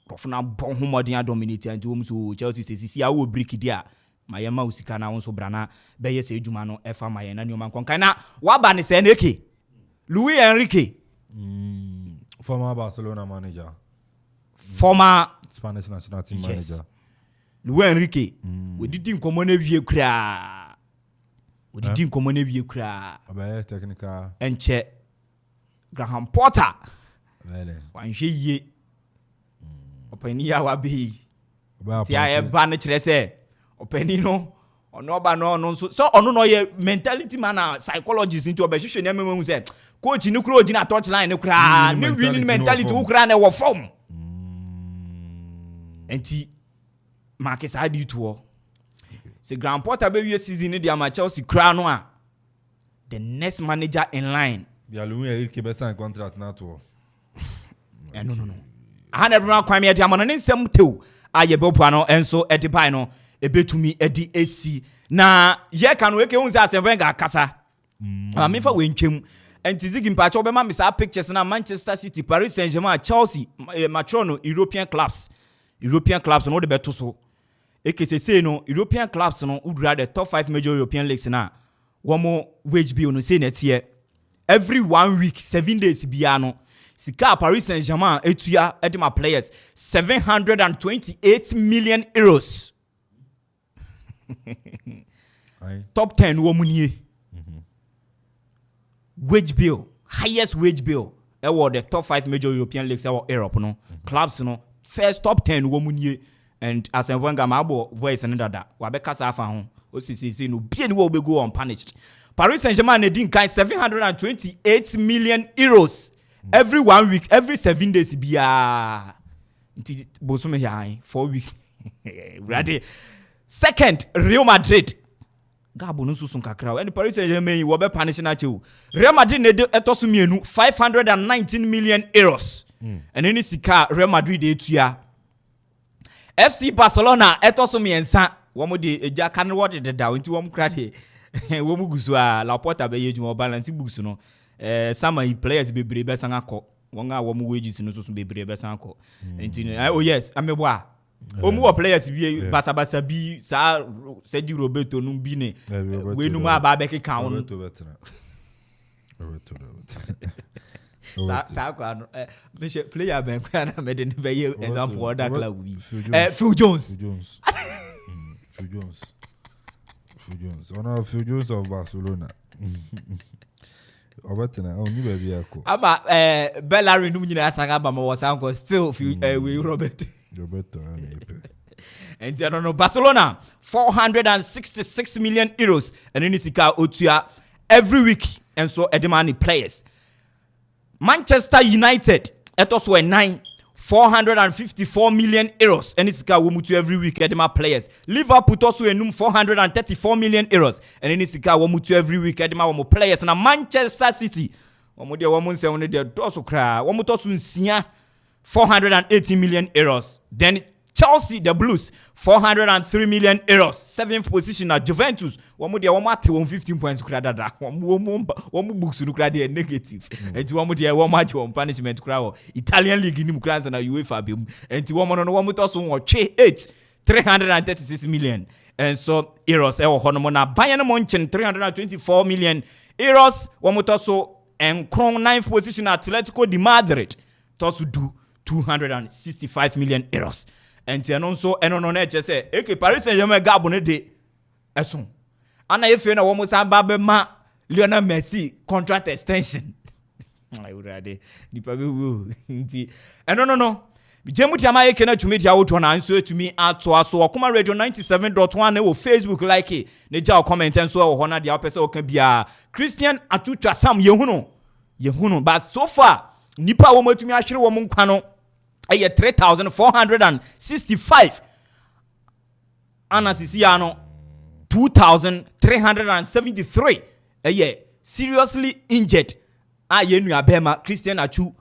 Rofuna bon homodin dominate and wamo so Chelsea sisi ya wo break dia. Mayema usika na wonso brana beye se edwuma no efa maye na nioma konkan na waba ne se na eke Luis Enrique former Barcelona manager, former Spanish national team manager. Luis Enrique we did nkomo na wie kra Abaye technical enche Graham Potter vele wanhwe ye opani ya wabe ti ya ba ne kire se opani no ono ba no so ono no ye mentality man na psychologist into obehwehwe na memu se coach ni kuro gina touchline ne kura ni winning mentality wo kura na wo form enti Marcus Addi to se Graham Potter be wie season ni dia ma Chelsea kura no a the next manager in line ya Luis Enrique be sign contract na to no ana bra kwan me dia ma no nsem tew aye be po no enso edipai no ebetumi edi AC na ye ka no eke hunza asemben ga kasa me fa wentwem enti zigi mpacha obema me sa pictures na Manchester City, Paris Saint-Germain, Chelsea, Matrono European clubs no de beto so ekesese no European clubs no udra the top 5 major European leagues na womo wage bill no say net here every 1 week 7 days bia no sika Paris Saint-Germain etua edema players 728 million euros. Top 10 womunie. Wage bill, highest wage bill. Ewo the top 5 major European leagues ewo Europe no. Clubs no first top 10 womunie. And as a Wenger mabo voice and dada wabeka sa afa ho osisi no bia ni wo be go unpunished. Paris Saint-Germain na din kan 728 million euros every 1 week, every 7 days bia. Nti bosume ya 4 weeks. Ready. Second, Real Madrid. Gabo no susun kakra. And Paris Saint-Germain wo be punish na che. Real Madrid ne etosu mienu 519 million euros. And any sika Real Madrid etua. FC Barcelona etosu miensa. Womo de eja kan word de da nti womo kra de. Womo gusu a Laporta be yejuma balance books no. Some players be brebe san akọ. Wonga womo wages no susun be brebe san akọ. Nti oh yes, ameboa. Omu players bi basa bi sa Sergi Roberto no bi ne we no ma ba be keka won sa ko ano player ben kwa na me de be example other club bi Phil Jones one of Phil Jones of Barcelona. Obatena oni ba bi akọ ama Bellerin no nyina asanga ba ma wo sanko still we Roberto and no Barcelona 466 million euros and then sika otua every week and so edemani players. Manchester United etos were 454 million euros and sika womutu every week edema players. Liverpool tosu enum 434 million euros and then sika womutu every week edema womu players na Manchester City womu de womu nse womu de tosu kra womu tosu nsia 480 million euros. Then Chelsea, the Blues, 403 million euros. 7th position at Juventus. Womu dia womu ate 15 points kura dada. Womu books no kura de negative. Enti womu dia womu ate womu punishment kura wo. Italian league ni mukura na UEFA bi. Enti womu no womu toso wo 336 million. And so euros e wo hono na Bayern Munich 324 million euros. Womu toso enkron 9th position at Atletico de Madrid. Toso do 265 million euros. And so no say Paris Saint-Germain gabo ne de eson ana efe na wo mo sa ba be ma Lionel Messi contract extension ai urade ni pa be wo nti no jemu tiama yake na tumi dia woto na nso etumi ato aso Okoman Radio 97.1 na wo Facebook like ne ja comment nso wo ho na dia opese o ka bia Christian Atutwa Sam yehuno but so far nipa wo matumi ahwere wo nkwa no 3,465 anasisiano 2,373 seriously injured yenu abema Christian Achu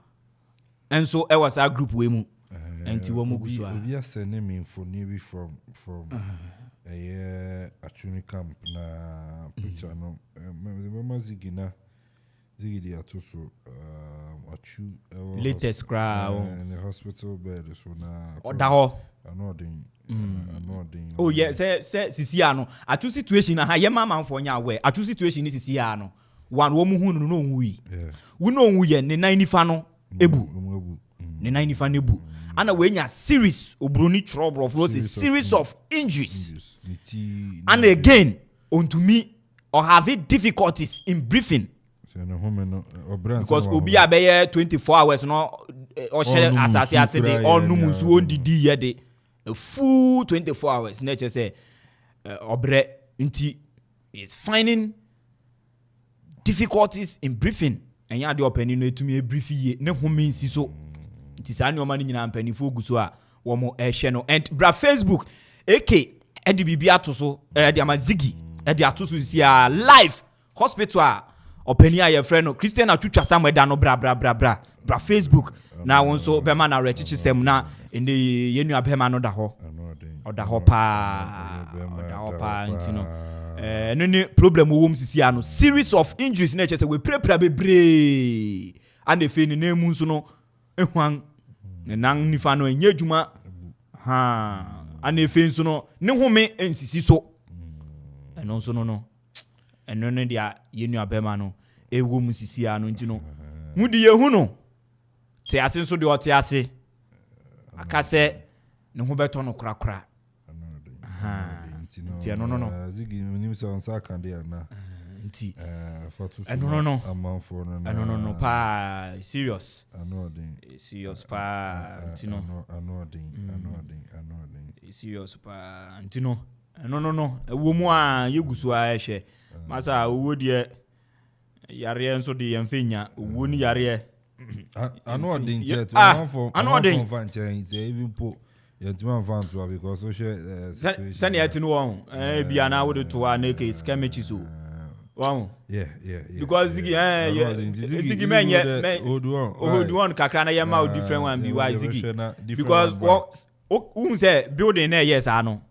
and so I was a group we mu enti wo mu gusu we are sending me info nearly from Achuni camp na picture no mama zigina Zigidi atuso Achu latest crowd in the hospital bed so na odaho anodin oh yeah say sisi ano Achu situation na ha ye Amanfo nya we Achu situation ni sisi ano one wo mu hunu no nwi wo no nwu ye ne nan nifa no ebu ne nan nifa no ebu ana we nya series obroni trouble of series of injuries and again onto me or have difficulties in breathing. Because obi abeye 24 hours no o share asase de onu musu ondidi ye de full 24 hours nature say obre nti is finding difficulties in breathing and ya de opani no etumi breathe ye ne homi nsi so nti sa ne o ma nyina mpani fo guso a wo mo ehwe no and bra Facebook eke edi bibia to so edi amazigi edi atoso si a live hospital openi aye friend no Christian Atutwa Sam da no bra Facebook na won so bema na rechichi sem na ene yenu abema no da ho pa ntino no problem wo msisi ano series of injuries na che say we prepare bebre and the fe ni na mu nso no ehwan ne nan nifa no enye adwuma and if you no home and sisi so and also no and no dia ye nua bema no e wo mu sisi ano nti no hu di ye hu no te ase so de o te ase aka se ne ho beto no krakra nti no zigi nim so on saka dia na nti fatu no Amanfo no pa serious serious pa nti no serious pa nti no no wo mu a yegusu a ehwe masa wo de yare nso de yemfenya wo ni yare anodin jet anodin fan change even po yetuma fan to because so share sani atinu won bia na wo de to a na ke skemichi so wow yeah because zigi men oduon kakra na yema different one be why zigi because who say building na yes ano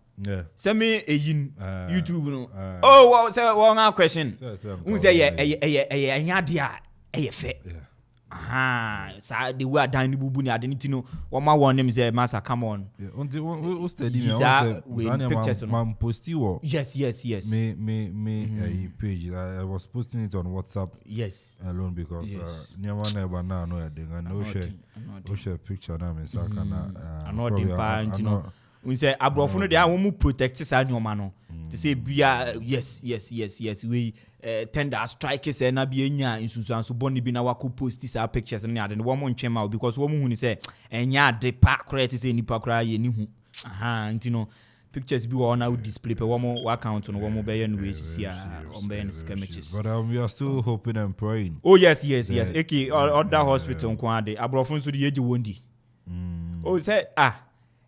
send me yin YouTube no oh say one question who say anya dia fe sa the way dan ni bubu ni ade ni tino wo ma won name say master come on until we study me pictures man post you yes me page I was posting it on WhatsApp alone because near one ever now no and no share picture na me saka na anodin pa ntino we say abrofo no dey a wo mu protect sa nyoma no to say bia yes we tender strikers na bia nya insusanso boni bi na wako post sa pictures na ade wo mo ntwe ma because wo mo hu ni say enya ade pa correct say nipa kra ye ni hu ntino pictures bi wo na display pe wo mo account no wo mo be ye no we sisi a on be sketches but we are still hoping and praying oh yes eke other hospital nko ade abrofo nso de yeje wondi oh say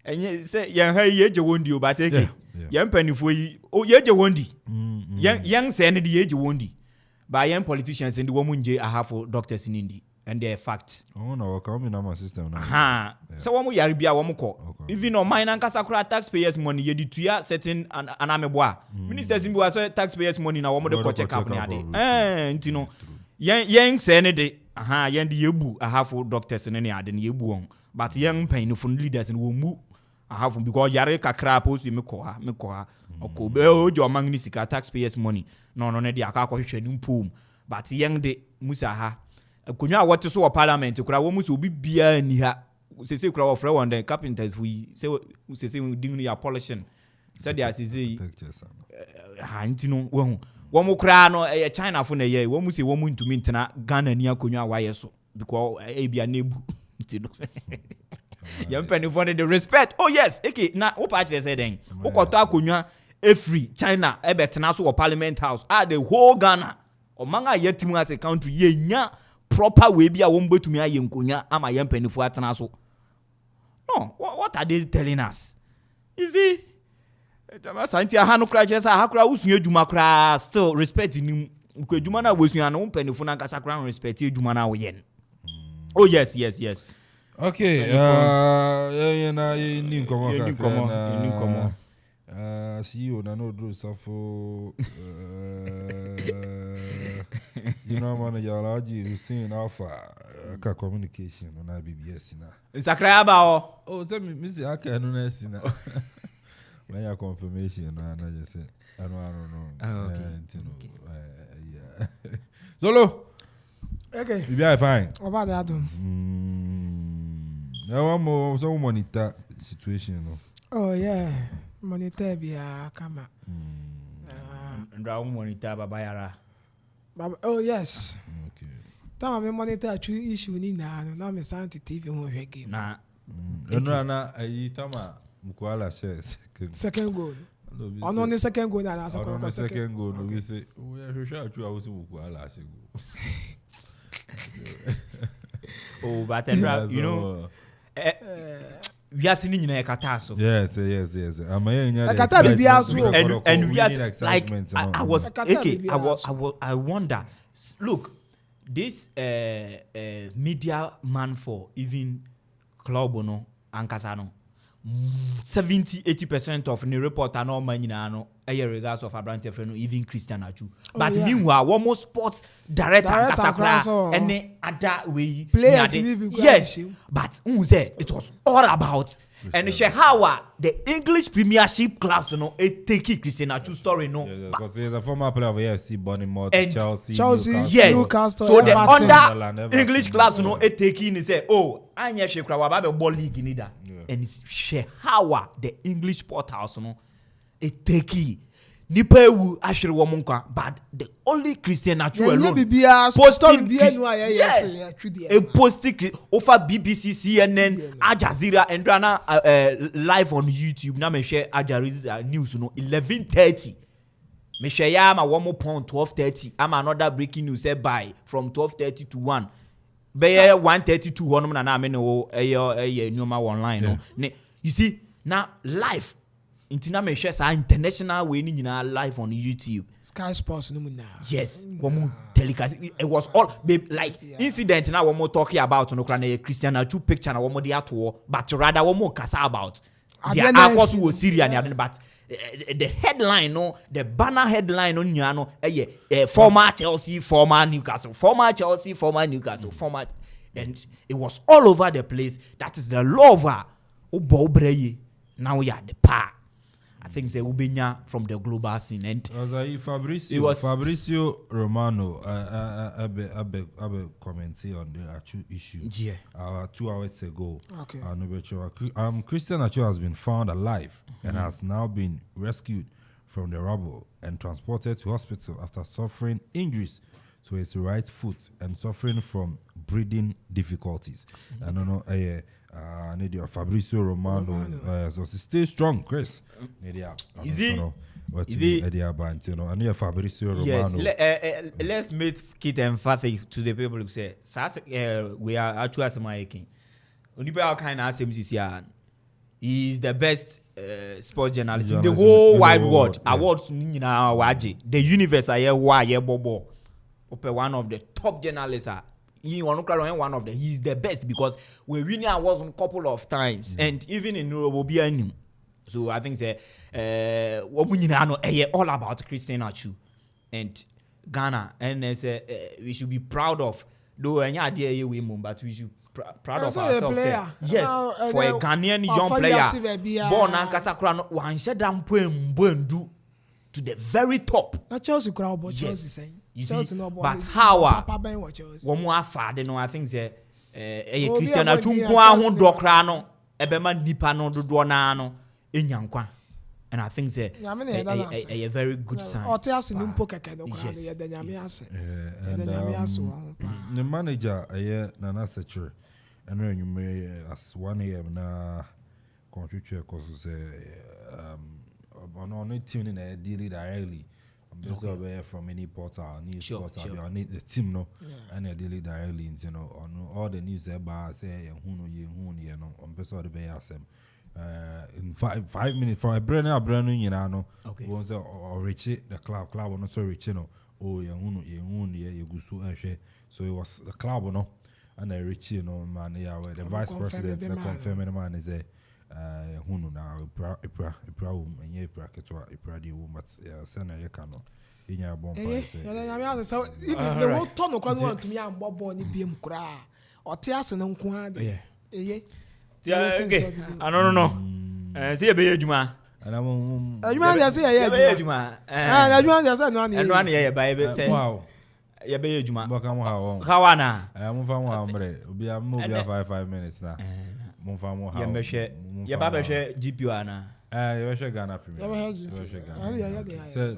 enye say yan ha yeje wondi o bateke yan panifo yi o yeje wondi yan say ne de yeje wondi ba yan politicians and woman je ahafo doctors nindi and they fact no come in my system now so wo mo yare bia wo mo ko even on mine and kasakura taxpayers money ye tuya certain anameboa ministers bi wa so taxpayers money na wo mo de ko check up ni ade ntino yan say ne de yan de yebu ahafo doctors ne ade ne yebu on but yan panifo leaders ne wo mu ahafo because yare kakra post me ko ha okay be ojo mangni sika taxpayers money no ne de aka ko hwehwe ni mpom but yan de musa ha akonya wote so parliament kura wo muso obi bia ni ha sese kura wo frɛ won den carpenters we sese ding ya polishing said they sese ntino wo mu kura no China fo na ye wo mu se wo mu ntumi ntena Ghana ni akonya wa ye so because bia na ebu ntino yam penny for the respect oh yes na wo pa chere say den wo koto akonya free China betena so wo parliament house the whole Ghana o manga yetimu as a country ye nya proper way bia wo mbetumi aye nkonya ama yam penny for atena so no what are they telling us you see jama santi aha no kra chere say aha kra usun eduma kra still respect ni ko eduma na wesun ana wo penny for na kasa kra respect eduma na wo yen oh yes okay ni komo CEO na no do safo you know man Yalaji Hussein Alpha ka communication na BBS na sakra ba oh say me say aka no na sina when your confirmation na just say I don't know yeah Solo okay you be fine about that one more so monitor situation no oh yeah monitor bia kama ndra monitor baba yara baba oh yes okay tama me monitor chu issue ni na me santi TV ho hwe game na eno na ayi tama mkwala shares second goal ono ni second goal na second goal no we say we hwehwa chu awusi mkwala shego oh but you know we are seeing in a kataso. Yes. And we are like I was okay. I wonder. Look, this media man for even club no ankasano 70-80% of the report are not money no regards of Abrante friend even Christian Achu. But meanwhile, almost sports director and other way players yes, but it was all about and how the English Premiership clubs take Christian Achu story because he's a former player of AFC Bournemouth, Chelsea, yes. Newcastle, so the Everton. under English clubs take in and say, oh, anya shekra wa ba ball league ni da, and how the English sport house take nipa ewu ahwere wo monka, but the only Christian Achu alone posting over BBC, CNN, Al Jazeera and live on YouTube na me share Al Jazeera news 11:30 me share ya ma 12:30 am another breaking news say by from 12:30 to 1 be 1:32 honom na me no nyoma online no you see now live Intina me share sa international way ni nyina live on YouTube. Sky Sports no na. Yes, one telecast. It was all like incident now one more talking about no kra Christian Achu picture na one more dey ato, but rather one more kasa about. Their accord was Syria but the headline the banner headline on nyano former Chelsea, former Newcastle, former Chelsea, former Newcastle, former, and it was all over the place. That is the lover obobreye. Now we are the par. I think they will be from the global scene. And Fabrizio Romano, I commented on the Achu issue. Yeah. 2 hours ago. Okay. Christian Achu has been found alive and has now been rescued from the rubble and transported to hospital after suffering injuries to his right foot and suffering from breathing difficulties. I don't know. Nidia Fabrizio Romano, so stay strong, Chris. Nidia, is it and Fabrizio Romano. Yes, let's make it emphatic to the people who say, we are actually as my king. Unipa kind of MCC, he is the best sports journalist in the whole wide world. Awards the universe are here, Bobo. One of the top journalists are. One of them, he's the best because we winning awards a couple of times, and even in Europe, so I think all about Christian Achu and Ghana, and we should be proud of. Though any idea we move, but we should proud of ourselves. Yes, for a Ghanaian young player, born and Kasakran, one said do to the very top. Not Chelsea crowd, but Chelsea saying. You see, but how one more father no I think say Christian Achu kwa ho dokra no ebema nipa no dodo na no enyankwa, and I think say a very good sign. Otias ni mpo keke no kwa ye da nyame ase. The manager Nana Secure and you as 1 AM na contribute cause on team in a deal directly. From any portal, news portal, you need the team and a daily directly, on all the news about say on person the bay in 5 minutes from a brand new was reach the club on also reach so it was the club and I reach man the vice president the confirming man is a hunu na ipra enye ipra ketwa ipra di wo but sena ye ka no inya bon pa so even the whole ton of crowd want to me am bobo ni biem kura ote ase no nko ade okay no see be adwuma adwuma dey say ye adwuma adwuma dey say no an no an ye ba be say wow ye be adwuma boka mo ha won kawana mo fa mo ha mbre obi am no be 5 minutes na mo fa mo ha ye ba be hwe GPO ana you share Ghana Premier. Said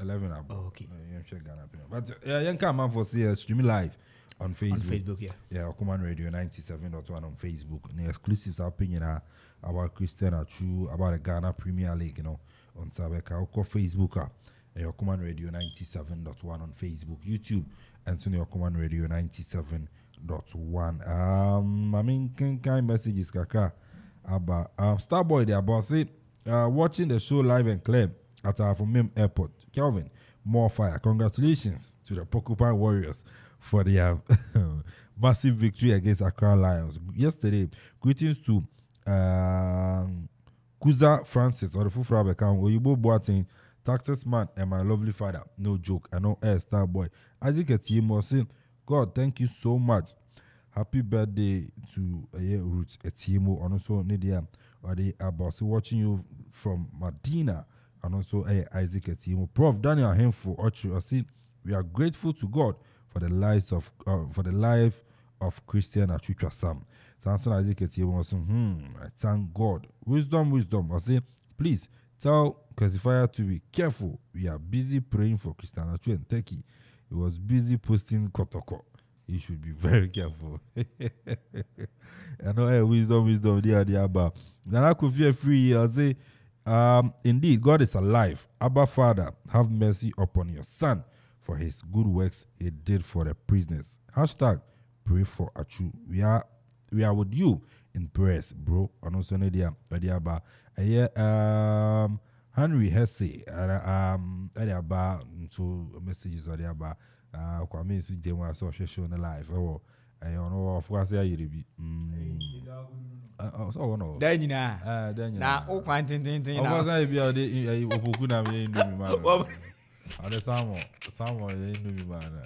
11 above. Okay. You share Ghana Premier. But you can come for see stream live on Facebook. On Facebook, yeah. Yeah, Okoman Radio 97.1 on Facebook. The exclusives opinion about Christian Achu, about the Ghana Premier League, on Sabeka Oko Facebook. Okoman Radio 97.1 on Facebook, YouTube, and to Okoman Radio 97.1. I mean, kind messages kaka. About Starboy there, about say watching the show live and clear at our Mim Airport. Kelvin, more fire. Congratulations to the Porcupine Warriors for their massive victory against Accra Lions yesterday. Greetings to Kuza Francis or the Fufra account Oyibo Boating, Taxes Man and my lovely father. No joke. I know Star Boy. Isaac Etiemo saying, God, thank you so much. Happy birthday to Roots Etiemo and also Nidia or the Abbas watching you from Medina and also Isaac Etiemo. Prof Daniel Amanfo Ochu. I see we are grateful to God for the life of Christian Achucha Sam. Samson Isaac Etiemo was I thank God. Wisdom. I say, please tell Classifier to be careful. We are busy praying for Christian Achu and Turkey. He was busy posting Kotoko. You should be very careful. I know wisdom, dear Abba. Then I could feel free. I say, indeed, God is alive. Abba Father, have mercy upon your son for his good works he did for the prisoners. Hashtag pray for Achu. We are with you in prayers, bro. And also Nadia Abba. Henry Hesse about so messages are about Kwame so they want so show on the live. Oh, I know of course I you be. So no. Then na o kwantintin na. Of course I be opoku na me ndo mi man. Ade samo ndo mi man.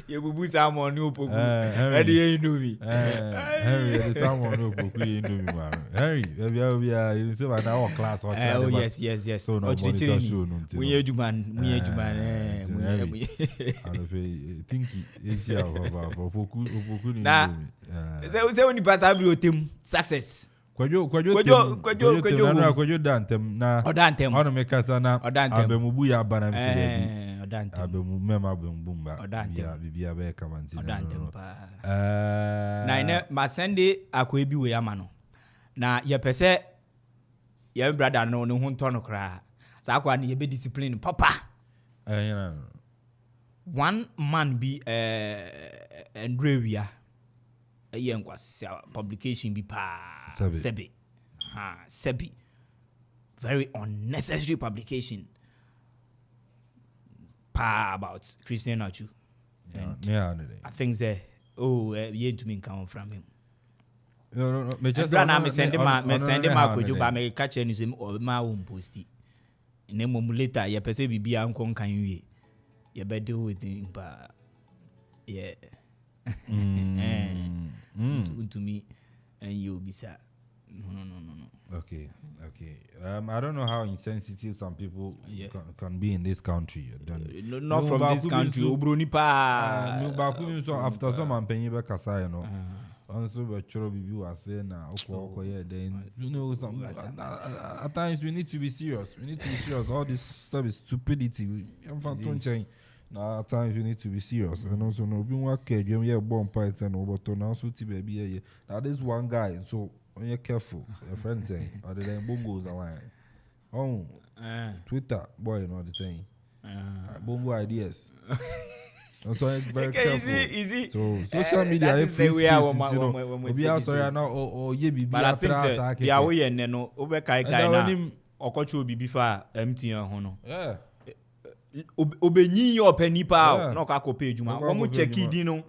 You bubu Salmon no poku. Ready you know me. Harry, the Salmon no poku you know me man. Harry, we you say about our class or oh yes. So no monitor show no. We eduman. I think it's ya for poku na. Say when you pass abro team success. Kwajo dantem na. Odantem. Ono mekasa na. Abemubu ya bana msi. Odantem. Abemumema bumba. Bibia be kamanti. Odantem pa. Na ine masende akwebi we amano. Na ye pese ye brother no ne ho ntono kra. Sa akwa ne ye be discipline papa. One man be Andrewia. Publication be pa Sebi. Sebi. Very unnecessary publication. Pa about Christian Achu. I think say you to me come from him. No. Me just send him could you me catch any or my own posty. In a later, ye perceive be uncle can you ye better do with him pa yeah. To me and you'll be sad. No. Okay. I don't know how insensitive some people can be in this country. Not from this country. Obroni pa. No, but after some man paying back kasa, you know. Also, but choro bibi was saying na then you know some. At times we need to be serious. All this stuff is stupidity. Now, at times you need to be serious. And also, no, being work, you have bomb pies and over to now, so baby. Now, this one guy, so when you're careful, your friend saying, or the bongos are lying. Oh, Twitter, boy, you know the saying. Bongo ideas. Also, very careful. Easy. So, social media, if we are sorry now, or ye be, but I think they are we and no, over Kai, or coach will be before empty hono. Yeah. Obenyi your penny pa no ka ko page ma wo mo check di no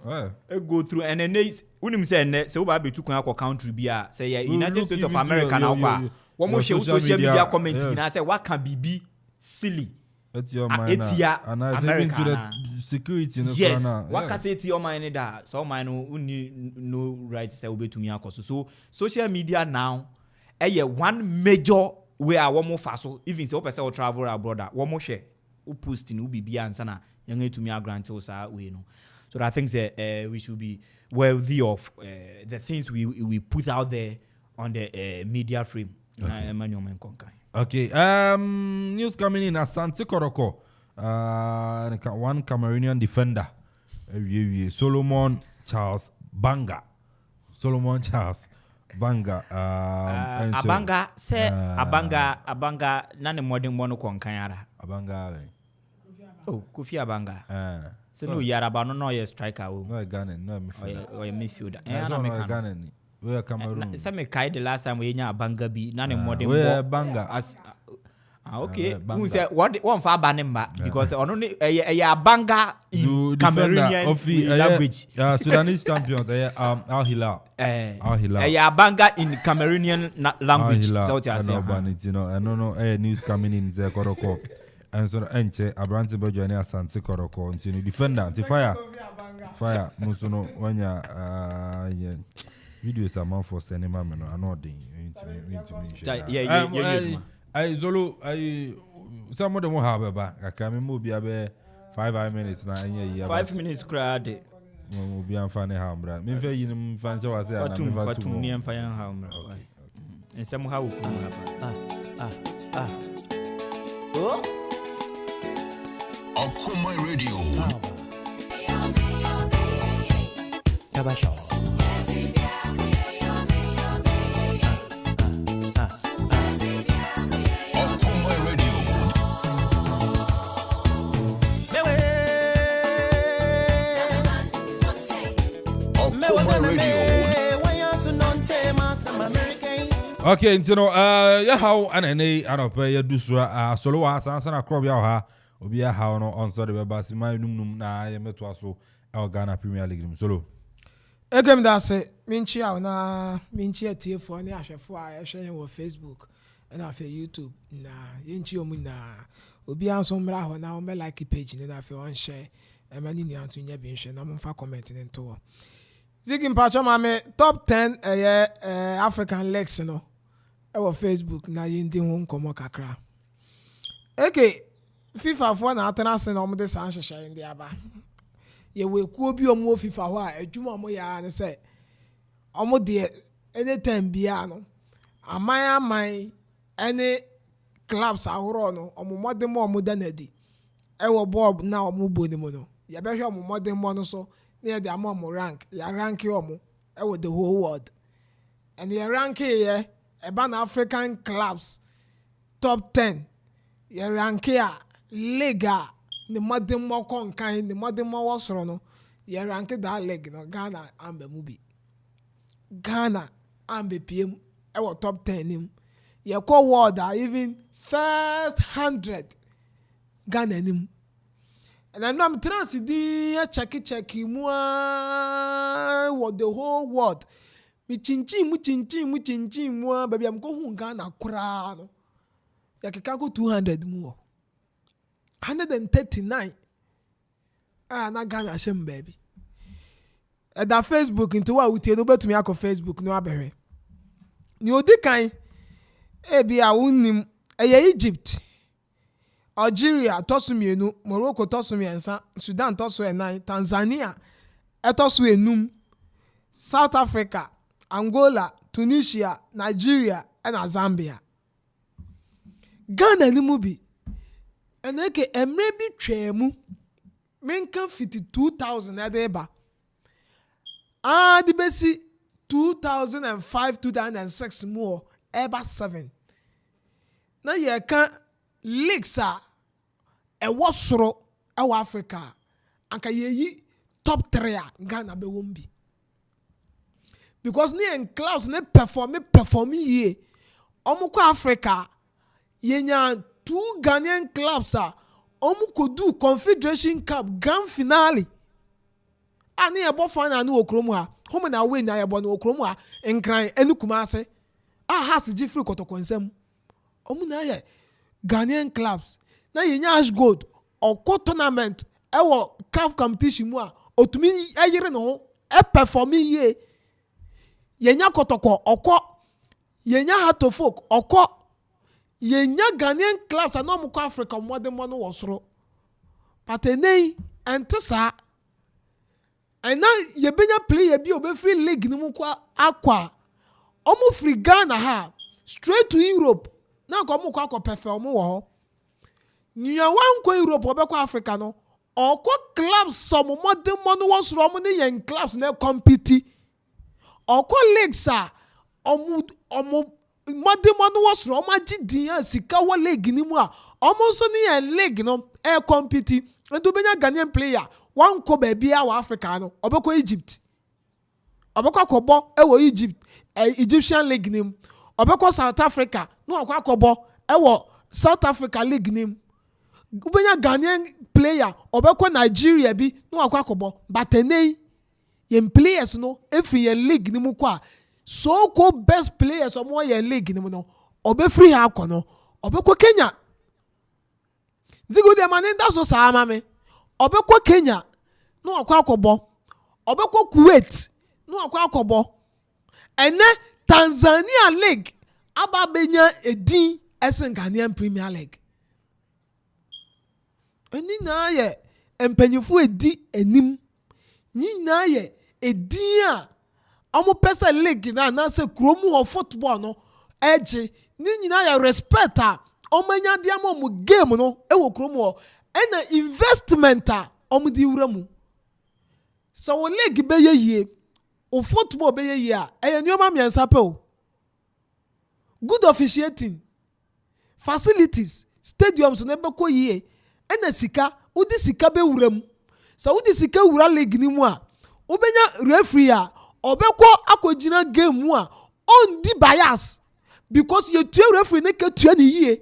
go through and then unim say ne say oba be tu kan akọ country bia say United States of America na kwa wo mo share social media comment bi na say what can be silly etia America na security no yes what can say etia man da so man no right say obetumi akọ so social media now one major way a wo mo fa so even say o person travel abroad wo mo share posting will be ansana young to me grant we know. So I think that we should be worthy of the things we put out there on the media frame. Okay. News coming in Asante Koroko. One Cameroonian defender. Solomon Charles Banga. Abanga say Abanga nane modern mono konkanyara. Abanga. Oh, Kofi Abanga. So no Yaraba no ye striker. No Ghanaian, no midfielder. Or midfielder. No Ghanaian. We are Cameroon. Some kai the last time we nya Abanga be nane modern we Banga Okay. Who say what one for Banimba because on a banga in Cameroonian language. Sudanese champions. Al Hilal. Al Hilal. A banga in Cameroonian language. So you know, I don't know. News coming in there. Koroko. And so enche Abranti Bojo ne Asante Koroko. Continue defender. Fire. Musuno wanya videos Amanfo cinema meno. I know yeah. I Zolo, some of them will have a back. I can move be 5 minutes now. 5 minutes crowd. Will be on funny hammer. Maybe you find you as a two near fire hammer. And somehow oh, Okoman Radio. Okay, you know, yeah, how and I pay your dusra, solo as answer a crop ya obi a how no on sorry, but my num na I met so our Ghana Premier League solo. Egem da se minchi a na minchi atie fo ne ahwefo a ehwe wo Facebook na afa YouTube na yenchi omu na obi anso mra ho na o me like page ne na afa on share e mani ni anto nya bi nhwe na mo fa comment ne nto. Ziggy Mpacho mame top 10 African leagues no ewo Facebook na yindi ho nkomo kakra. Okay, FIFA for na atena se na omo de san hyehyɛ ndi aba. Ye we ku obi omo FIFA ho a adwuma omo ya ne se omo de anytime bia no aman any clubs ahoro no omo modem omo danadi ewo bob na omo boni mo no ye be hwe omo modem mo no so near the amount rank, ya rank you with the whole world. And you rank here about African clubs top 10. You rank here Liga, the modern more kind, the modern more was no. You rank that leg, no Ghana and the movie. Ghana and the PM, our top 10 him. You call world even first 100 Ghana him. And I know I'm trying to check what the whole world. Me chinchi, baby, I'm going Ghana crown. Ya kikago 200 more. 139. Na Ghana shem baby. At that Facebook into what we tell about to me ako Facebook no abehe. Ni odi kan bi a wonim Egypt. Algeria tosumienu, Morocco tosumiensa, Sudan tosuenai, Tanzania etosuenum, South Africa, Angola, Tunisia, Nigeria and Zambia. Ghana ni mubi. Eneke emrebi twemu. Menka 52,000 edeba. Di besi 2005 2006 more eba 7. Na ye kan leagues ewo soro ewo Africa anka yeyi top 3 Ghana be wombi because ni en class ne perform ye omuko Africa yenya 2 Ghanaian clubs omu kodu Confederation Cup grand finale ani ebo final na okromu ha home na win na ebo na okromu ha enkran enukuma ase has jifri kotokonsem omu na ye Ghanaian clubs na yenya ash gold oko tournament ewo CAF competition mu a otumi ayire no perform ye yenya kotoko oko yenya Heart of Oak oko yenya Ghanaian clubs na mo ko Africa modern mo no wosoro but enei entesa ena yebenya player bi obefree league ni mu kwa akwa omo free Ghana ha straight to Europe na ko mo kwa perform wo ho nya wan ko Europe obekwa Africa no oko clubs some modern mo no wosoro mo ne yen clubs na compete oko leagues omo modern mo no wosoro omo agidin sika wo league ni mu a omo so ne yen league no compete ento benya Ghanaian player wan ko ba bia wa Africa no obekwa Egypt obekwa kobo ewo Egypt Egyptian league nim obekwa South Africa no akwa kobo ewo South Africa League nim. Ubenya Ghanaian player obekwa Nigeria bi no akwa kobo but enei yen players no every yen league ni mu kwa so called best players omo yen league ni mu no obe free ha kono obekwa Kenya zigo de manenda so sa amame obekwa Kenya no akwa kobo obekwa Kuwait no akwa kobo ene Tanzania League aba benya edin esen Ghanaian Premier League. Eni na ye empanyifu edi enim. Ni na ye edi a amo pesa league na se kromu of football no eje ni nyina ye respect a omanya dia mo game no e wo kromu ena investment a omo di wura mu. So wo league be ye o football be ye a eye nyoma miensa pe o. Good officiating, facilities, stadiums na beko ye ena sika udi sika be wura mu. So udi sika wura league ni mu a obenya referee a obeko akojina game mu a on di bias because you tue referee ne ke tue ni ye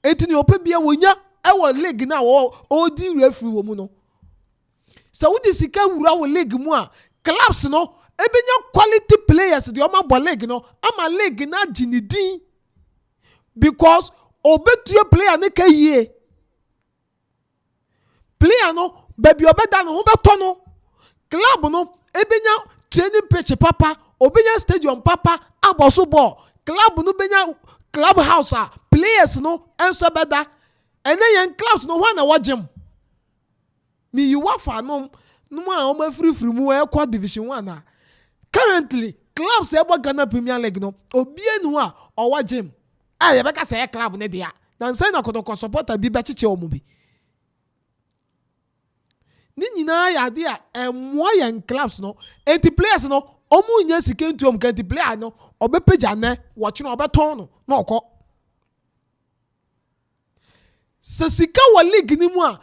etini ope bia wonya e wo league na wo di referee wo mu no. So udi sika wura wo league mu a clubs no ebenya quality players di oma bo league no ama league na jinidin because obetue player ne ke ye player no baby obeda no beto no club no ebenya training pitch papa obenya stadium papa aboso ball club no benya club house a players no enso beda ene yen clubs no wana wagem mi yuwafa no a o ma free mu e kwa division 1 a currently clubs ebo Ghana Premier League no obienu a o wagem a ye beka say club ne dia na nsan na kodoko supporter bi bechiche omo bi ni nyina ya de a emwa yan clubs no enti players no omu nya sika ntu om kanti player no obepeja ne watch no obeton no na okọ se sika wa league ni mu a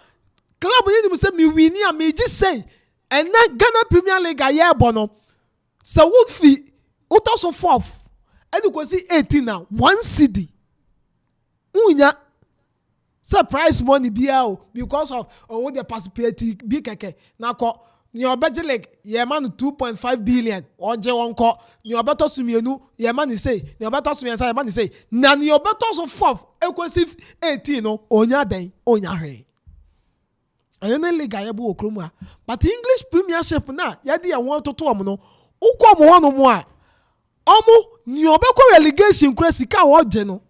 club ni mu se mi wini a mi ji say ena Ghana Premier League aye bo no se would fi utoso 4th eni ko si 18 na 1 cedi unya surprise money bia o because of what the participate bi keke na ko ni obeje league ye man 2.5 billion oje wonko ni obeto sumienu ye man say ni obeto sumiensa ye man say na ni obeto so 4th ekosi 18 no onya den onya hwe ayene league ayebo okromu a but English Premiership na ya de won toto om no ukwo mo hono mo a omo ni obekọ relegation kura sika wo je no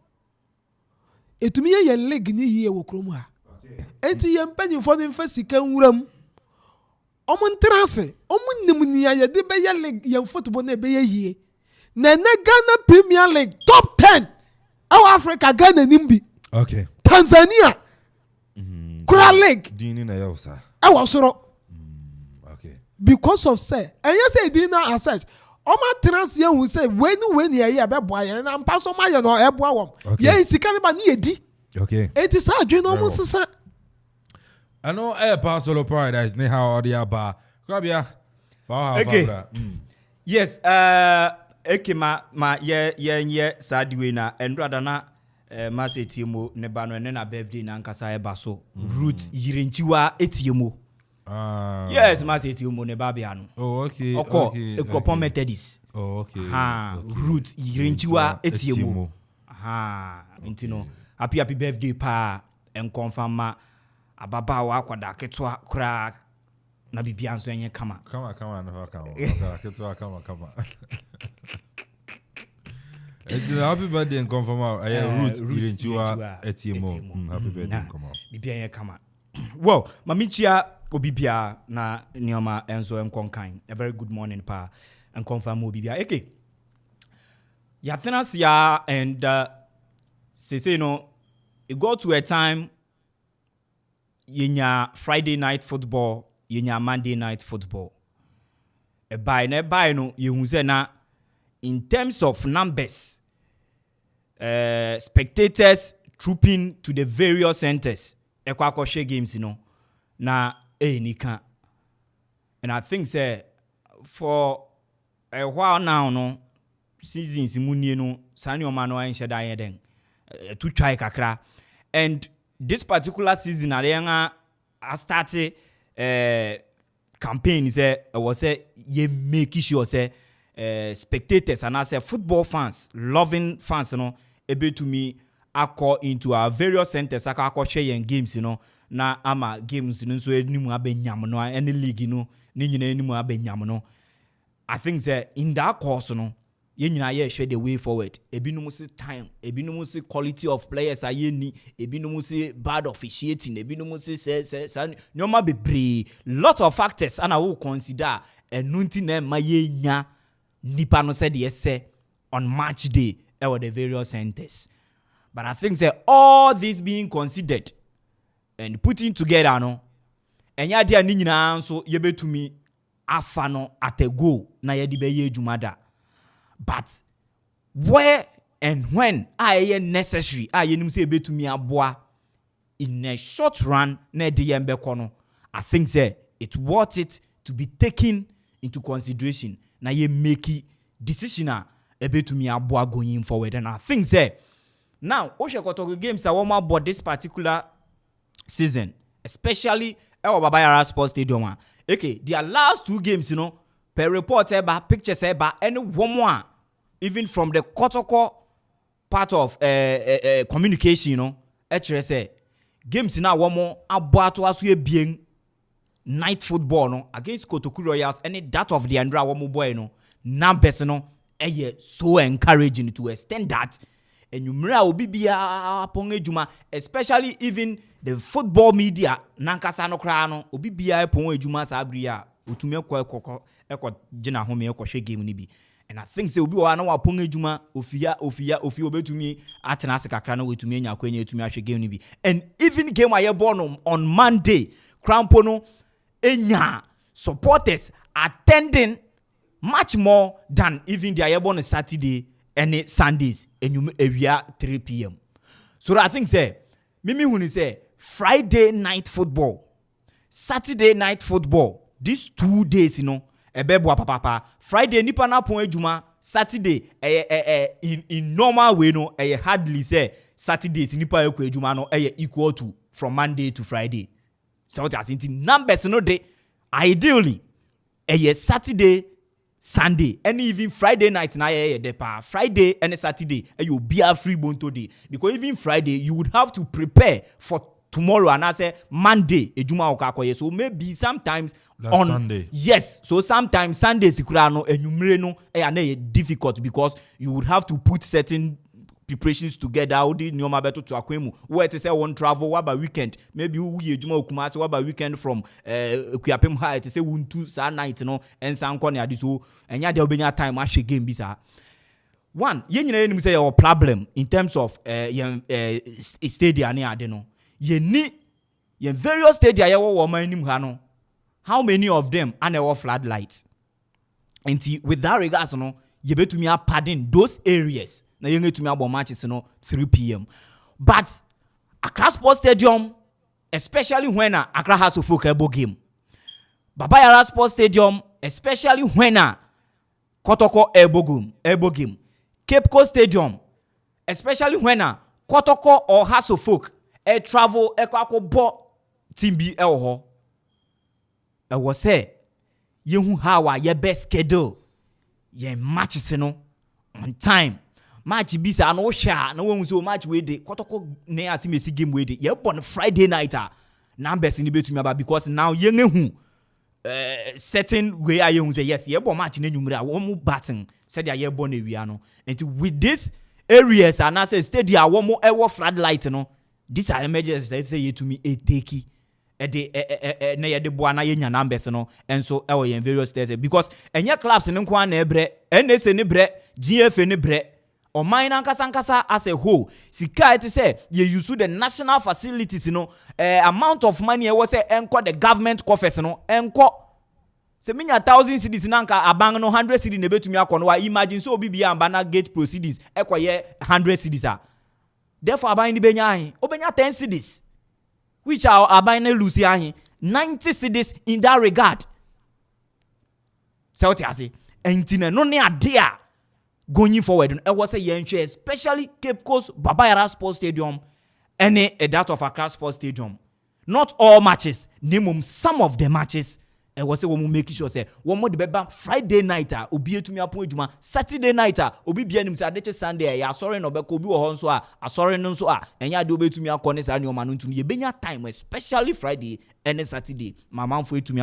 etumi ye league ni yie wo kromu ha enti ye mpanyimfo ne mfa sika nwuram omo ntrase omo nim ni ya de be ye league ye football na be ye yie na Ghana Premier League top 10 our Africa Ghana nimbi okay Tanzania kura league dini na yosa awo soro okay because of say and you say dina as such oma trans ye hu say when ye be boa ye na mpa so ma ye no e boa wom ye sika ne ba ne yedi okay it is a dream no mo sisa I know Pastor Paradise ne how audio ba krabia okay yes ekima ma ye sadiwe na endrada na mase tiemo ne ba no ne na birthday na nkasa e ba so root yirenchiwa etiemo yes mase tiemo ne ba bia no oh okay oko Akropong Methodist oh okay root yirenchiwa etiemo intino happy birthday pa en confirm ma ababa wa akwada ketwa kra na bibia nso enye kama no ketwa kama happy birthday and confirm out root irenchiwa etiemo happy birthday come out bibia enye kama well mamichia obibia na nioma enzo enkonkan a very good morning pa and confirm obibia okay ya thenas ya and say no it got to a time yenya Friday night football yenya Monday night football e by no yehu say na in terms of numbers spectators trooping to the various centers ekwakoshe games na nika and I think say for a while now no seasons munie no sani o ma no an sheda yeden to try kakra. And this particular season I started campaign was say ye make sure say spectators and I say football fans, loving fans, able to me acco into our various centers akako share games, na ama games so enimu abenyam no any league ni nyina enimu abenyam no. I think that in that course ye nyina ye share the way forward. Ebinom say time, ebinom say quality of players aye ni, ebinom say bad officiating, ebinom say nyoma bebre, lot of factors and I will consider enunti na ma ye nya nipa no said yes on match day or the various centers. But I think that all this being considered and putting together enya dia ni nyina so ye betumi afa no at a go na ye di be ye jumada. But where and when I necessary, I say betumi aboa in a short run na de yembe kono. I think say it's worth it to be taken into consideration. Na ye make decision a betumi aboa going forward. And I think say now Oshekotogo games are warm about this particular season, especially Baba Yara Sports Stadium. Okay, their last 2 games, per report pictures and one more. Even from the Kotoko part of communication, HRSA games now one more about to us being night football against Kotoku Royals and that of the Andra one boy numbers so encouraging to extend that and you will be juma, especially even the football media nankasano krano obi bia pon juma sabria utumi ekọ jina home ekọ game ni bi. And I think say obi wa na wa pon ejuma ofia obetumi atena se kakra na wetumi anya kwanya etumi ahwe game ni bi. And even game aye born on Monday crampo no enya supporters attending much more than even the aye born Saturday and Sundays and you area 3 p.m. So I think say mimi hunu say Friday night football, Saturday night football, these 2 days ebebo papa. Friday nipa na pon ejuma, Saturday in normal way hardly say Saturdays nipa ekọ ejuma no equal to from Monday to Friday. So that's in numbers day ideally Saturday, Sunday, and even Friday night na depa. Friday and Saturday you be a free bonto day because even Friday you would have to prepare for tomorrow and I say Monday ejuma okakoye. So maybe sometimes that's on Sunday. Yes, so sometimes Sunday sikurano enumere no difficult because you would have to put certain preparations together. How did nyoma beto to akwemu where to say one travel what about weekend maybe we ejuma okumase what about weekend from Akuapem high to say untu sa night and sanko ne ade so enya de obenya time ahwe game bi sa. One ye nyina enim say your problem in terms of stadium ne ade no ye ni ye various stadia ye wo man nim ha no. How many of them are never floodlights? And with that regards, you better me pardon those areas. Now you need to me about matches 3 p.m. But Accra Sports Stadium, especially when Accra has a full game. Baba Yara Sports Stadium, especially when Kotoko elbow game. Cape Coast Stadium, especially when Kotoko or Hasselhoek travel bo team B elho. I was say you how your best schedule ye matches on time. Match bisa no sha no one so match we dey Kotoko ne asimesi game we dey ye born Friday night numbers ni betumi aba because now ye hu certain way aye hu say yes ye born match na nwumre a wo batting said ye born ewia no. And with this areas and I say stadium wo mo ewo floodlight these are emergencies that say ye to me a takey na ye de boa na ye nya numbers and so in various states because enya clubs ne nko na ebre NSA ne bre GFA ne bre o mine ankasa as a whole sika it say ye use the national facilities amount of money e was say enko the government coffers enko se minya 1,000 cedis nanka abang 100 cedis ne betumi akono wa imagine so obi bia ambana gate proceedings ekoye 100 cedis therefore aban ni benya obenya 10 cedis which are abine Lucy 90 cities in that regard. So what I say, and no near dear going forward no was a yenhwe especially Cape Coast Baba Yara Sports Stadium and that of Accra Sports Stadium. Not all matches, name some of the matches. And was say we make sure say one more the Friday night obi etumi apo adwuma, Saturday night obi bia nim say adeche Sunday ya sorry no be ko obi wo ho nso a sorry no nso a enya de obetumi akọ ne sa ne oma no ntunu ye benya time especially Friday and Saturday Amanfo etumi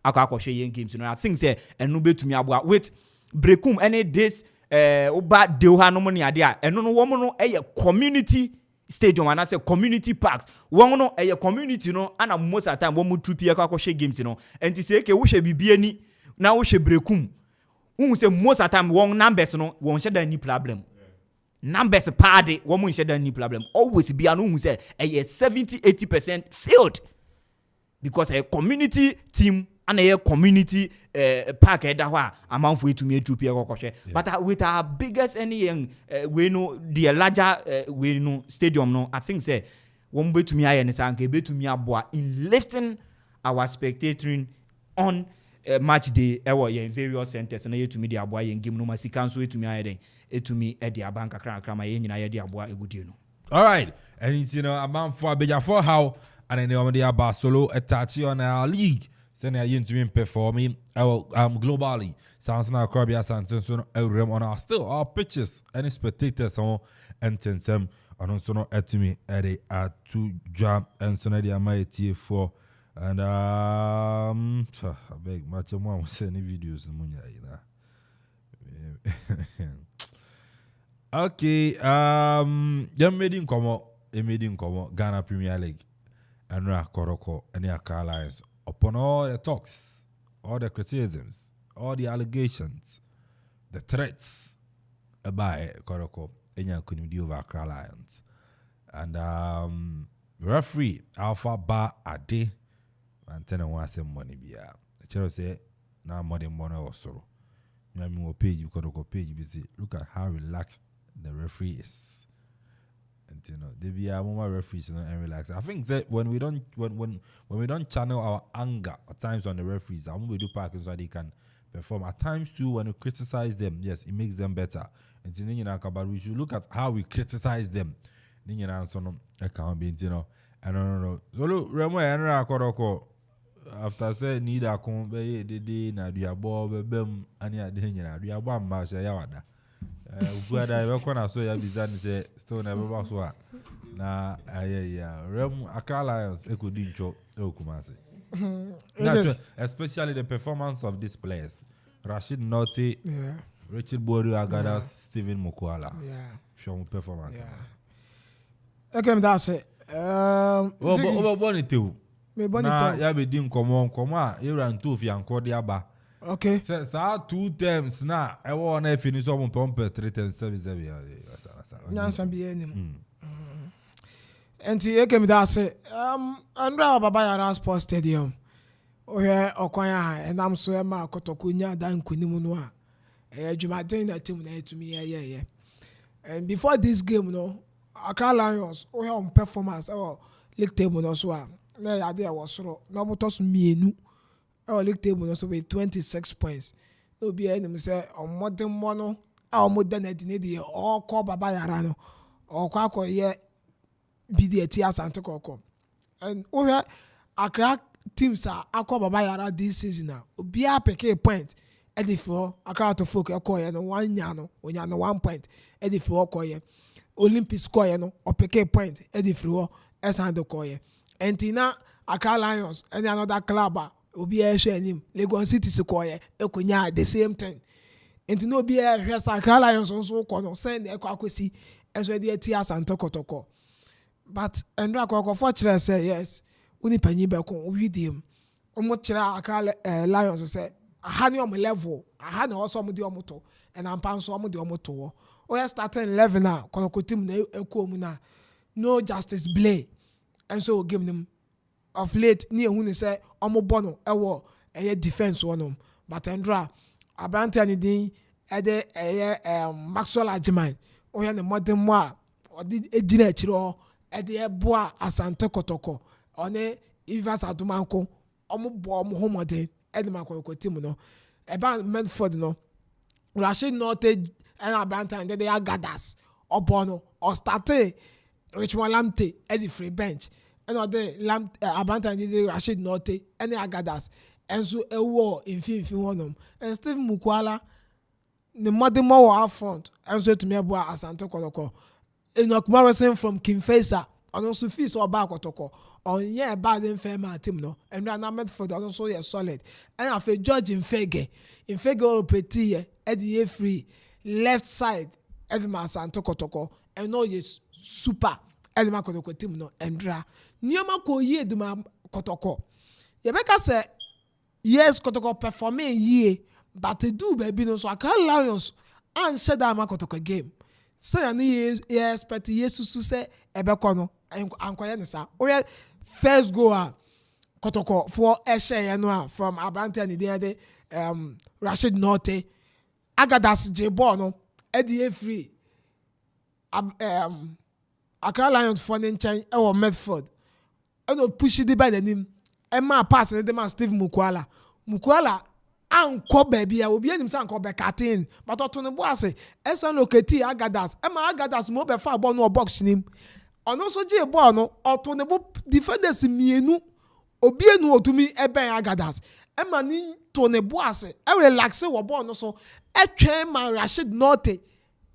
akọ yen games no I think say enu betumi aboa with brekum any this oba deuha no mo ne ade a eno no wo mo no community stadium and I say community parks. One no a community no and most of the time one more 2 p.m. games no. And to say we should be any now we should breakum. We say most of the time one numbers no won't share any problem. Numbers party one won't share any problem. Always be an who say a 70-80% filled because a community team and a community park that Amanfo to me 2 p.m. But with our biggest any we know the larger we know stadium no I think say one way to me I and be to me aboa in lifting our spectating on match day in various centers and to me the aboa in game no masika so to me I to me at the bank akra my yen na the aboa egudie no. All right, and it's Amanfo abeja for how and then the aba solo attach on our league. Send a to performing globally. Sounds now Caribbean sentence on our still our pitches any spectators on and them and also not at me at a to jump and so the mighty for and I beg much more sending videos okay young made in come Ghana Premier League and Koroko and Accra Lions. Upon all the talks, all the criticisms, all the allegations, the threats by Koroko, Enya Kunidi over Accra Lions. And referee Alpha Bar Addi, and tell them why some money be a Chero say, now more than money or so. You know, I page you Koroko page, you see, look at how relaxed the referee is. And they be more referees and relax. I think that when we don't channel our anger at times on the referees, and when we do parking so they can perform. At times too, when we criticize them, yes, it makes them better. And but we should look at how we criticize them. I can't be I don't So look, Remo and after say need a come be the na do abo bem ani ade nyina do abo amba sha yawada. Guada we kona so ya bizan say still never so na Rem Accra Lions ekodi ncho Okoman. Especially the performance of these players. Rashid Noti, Richard Bodu Agada, Stephen Mukwala. Show performance. Okay, that's it. Bonito. Na ya be din komo you ran two fi anko de aba. Okay. So 2 terms na e wo na finish so pompe 3 terms service. Nyansa bi enim. Enti ekem da se Andra Baba Yara Sports Stadium. Ohe okwanya enam so e ma kotokunya dan kunimu no a. Adwumaden na team na etumi and before this game no Accra Lions ohe on performance league table no so a na ya dey was so no botos mienu league table no so with 26 points. No be enim say on modern mono modern edinedi all call Baba Yara no or kwa ye BDT Asante Koko. And over Accra teams are Akwa Baba Yara this season now. Obi a peke point edifo Accra to folk ekoye no 1 yano onyano 1 point edifo okoye. Olympics koye no opeke point edifo esando koye. Entina Accra Lions and another club obi a hwe anim Lagos City koye ekonya the same thing. Entino obi a hwe Accra Lions nso kono send ekwakwesi eso de ati Asante Kotoko. But Andra Koko say yes, uni panyi be kon widim. Omo kira Accra Lions say aha ni omo level, aha na also omo di omo to, and Ampanso omo di omo to. Oya starting 11 na Koko team na ekuomu na no justice blay. And so give them of late ni ehunu say omo bono ewo defense wonom. But Andra Abrante ani din ede Maxwell Ajiman. Oya ne modern mo a odi ejina chiro ede boa Asante Kotoko one Ivas Adumanko omo bo omo homode ede makoko team no eba Medford no Rashid Norte and Abrantan they are gathers Obono or State Richmond Lamte at the free bench and other Abrantan did Rashid Norte and the gathers and so a war in 51 and Steve Mukwala the modern more front and so to me about Asanto Koloko in Morrison from Kinfesa and also fees or back Otoko on yeah bad in fair team no and ran Medford also yeah solid and I feel judge in Fege Petit at the free left side every man Santo Kotoko and no yes super every man Kotoko team no and dra Nioma ko ye do ma Kotoko Yebeka say yes Kotoko performing ye but they do baby no so I can't Lions and said that Kotoko game so I need yes but yes to say Ebekono and Ankoyanisa or first goal Kotoko for Eshe from Abrante and the Rashid Norte Agadas J Bono Eddie free Accra Lions funding chain or Medford and push it by the name Emma pass and the man Steve Mukwala anko baby I will be him sanko be carton but otono boase esa loketi Agadas Emma Agadas mo be fa ball no box nim ono so je ball no otono defenders mienu obienu otumi eben Agadas Emma ni tone boase e relax wo ball no so etwen ma Rashid Norte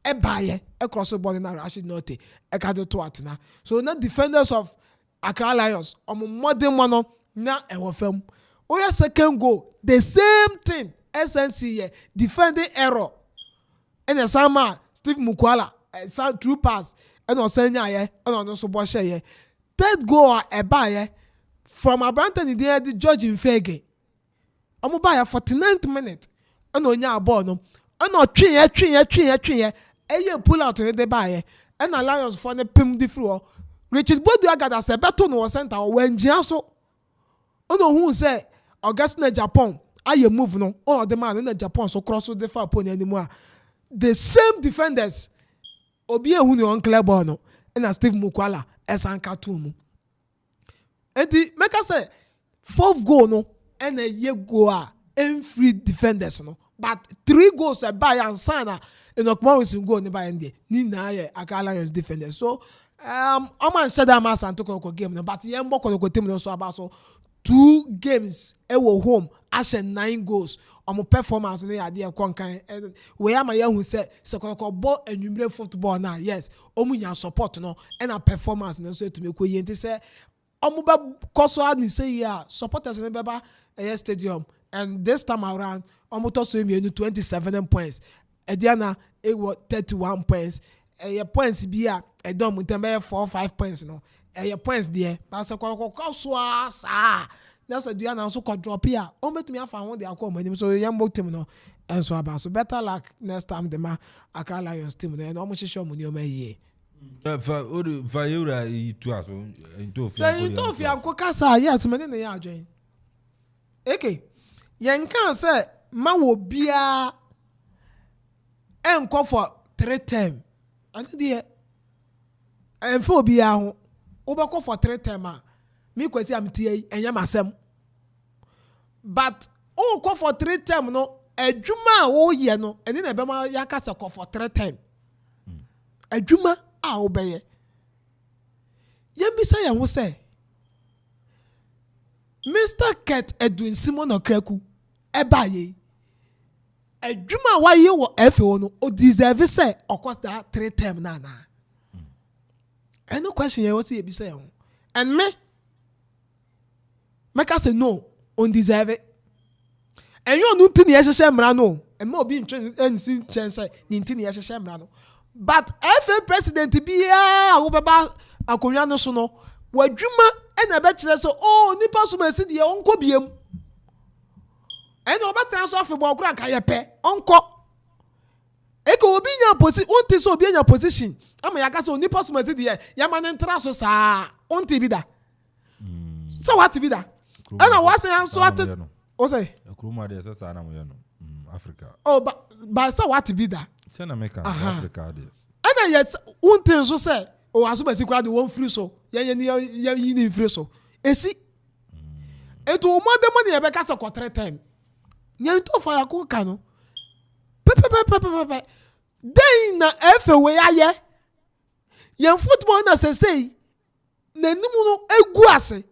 e baye e cross ball na Rashid Norte e ka do to atena so na defenders of Accra Lions modern one na e wo fam oya second goal the same thing SNC defending error and the sama Steve Mukwala some true pass and osenya ye and no so bo ye third goal e baye from Abranton the judge in Fege omo baye 49th minute and onya ball no and no twen ye pull out the baye and Lions for the pim the floor Richard Bodu agada se beto no center when jiaso ono who say Augustine Japan aye move no all the man in Japan so cross the far pony anymore the same defenders obi ehun ni on clear ball no and Steve Mukwala esanka tumu enti make us say fourth goal no and a ye goal and free defenders no but 3 goals a buy and sana in Okoman goal ni buy ndi ni na ye Accra Lions defenders so Oman said that man Santo game no but ye mboko team no so about so 2 games ewo home ashe 9 goals omo performance na ade konkan we am ya hu say sekoko ball enumere football na yes omu nya support no na performance no so to me ko yenti say omo ba koso ani say ya supporters na beba stadium and this time around omo to so me 27 points ediana e 31 points points bia edom ntembe 4-5 points no points there but sekoko so asa that's a dia na so drop here o metumi afa ho de akọ so yambo team no and so about so better luck next time the ma Accra Lions team no and o mo hihye mo ni o ma yie va yura itu aso into fi anko kasa yes me ne ya adwen eke yen kan say ma wo bia enko for 3 term and there and for bia ho obako for 3 term me kwesi am tie enye masem but o ko for 3 term no adwuma o ye no eni na be ma yakasa ko for 3 term adwuma a o be ye yembisa ya ho say Mr. Ket Edwin Simon Okreku eba ye adwuma wa ye wo FO no o deserve say okota 3 term na no question ye o say ebisa ya ho and me make us say no undeserve it and you no tin ye hye mra no and me obi ntwen chance ni tin ye hye mra no but FA president bia wo beba akonwa no so no wadwuma na be kire so oh nipa so masi de onko biem and obatra so afi bo kura ka ye pe onko eko obi nya position unti so obi nya position ama ya ka so nipa so masi de ya ma ne ntra so saa unti bi da so what be that and I was saying so what o say Akroma de sasa na mo ye no Africa oh but so what be that say na make Africa de and yet unti so say o aso masi kura de won free so ye ni free so esi eto o mo de mo ne be ka so 3 time nyen to fa ya ko ka no pe then na efe we aye yen football na say na nimu no egu ase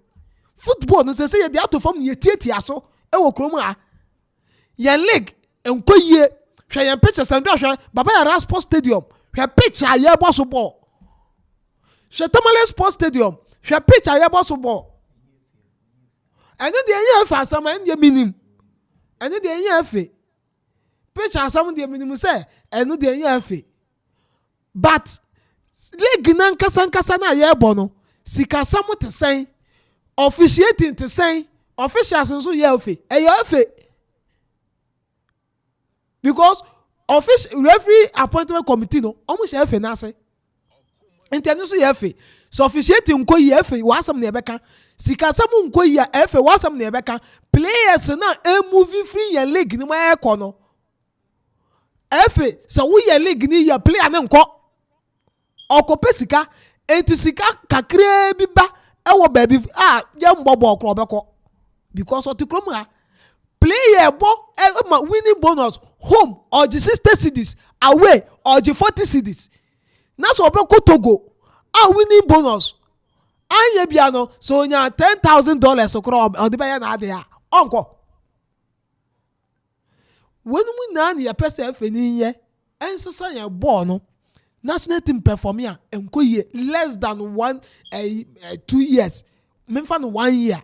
football no say dey out of form ye tietia so e wo krom a yen league enkoyie hwe yen pictures and hwe baba ya Sports Stadium hwe picture aye boss ball hwe Tamale Sports Stadium hwe picture aye boss ball ene de yen fa asam ene minim ene de yen afe picture asam de minim say ene de yen afe but league nan kasa na ye bono sika samu te sen officiating te sen officials nso ye afe e ye afe because referee appointment committee no omo she afe na ase intenu so ye afe so officiating nko ye afe wasam na ebeka sika samu nko ye afe wasam na ebeka players na e movie free ye league ni ma ekọ no afe so wo ye league ni ye player na nko okope sika enti sika kakre bi ba ewo baabi ye mbobo okro beko because otikrom ha player bo winning bonus home or the 60 cedis away or the 40 cedis na so obeko Togo winning bonus anye bia no so nya $10,000 okro odiba ya na ade ya onko wenu mu na ya pese afeni ye ensesa ya ball no national team perform here enkoye less than 2 years memfa no 1 year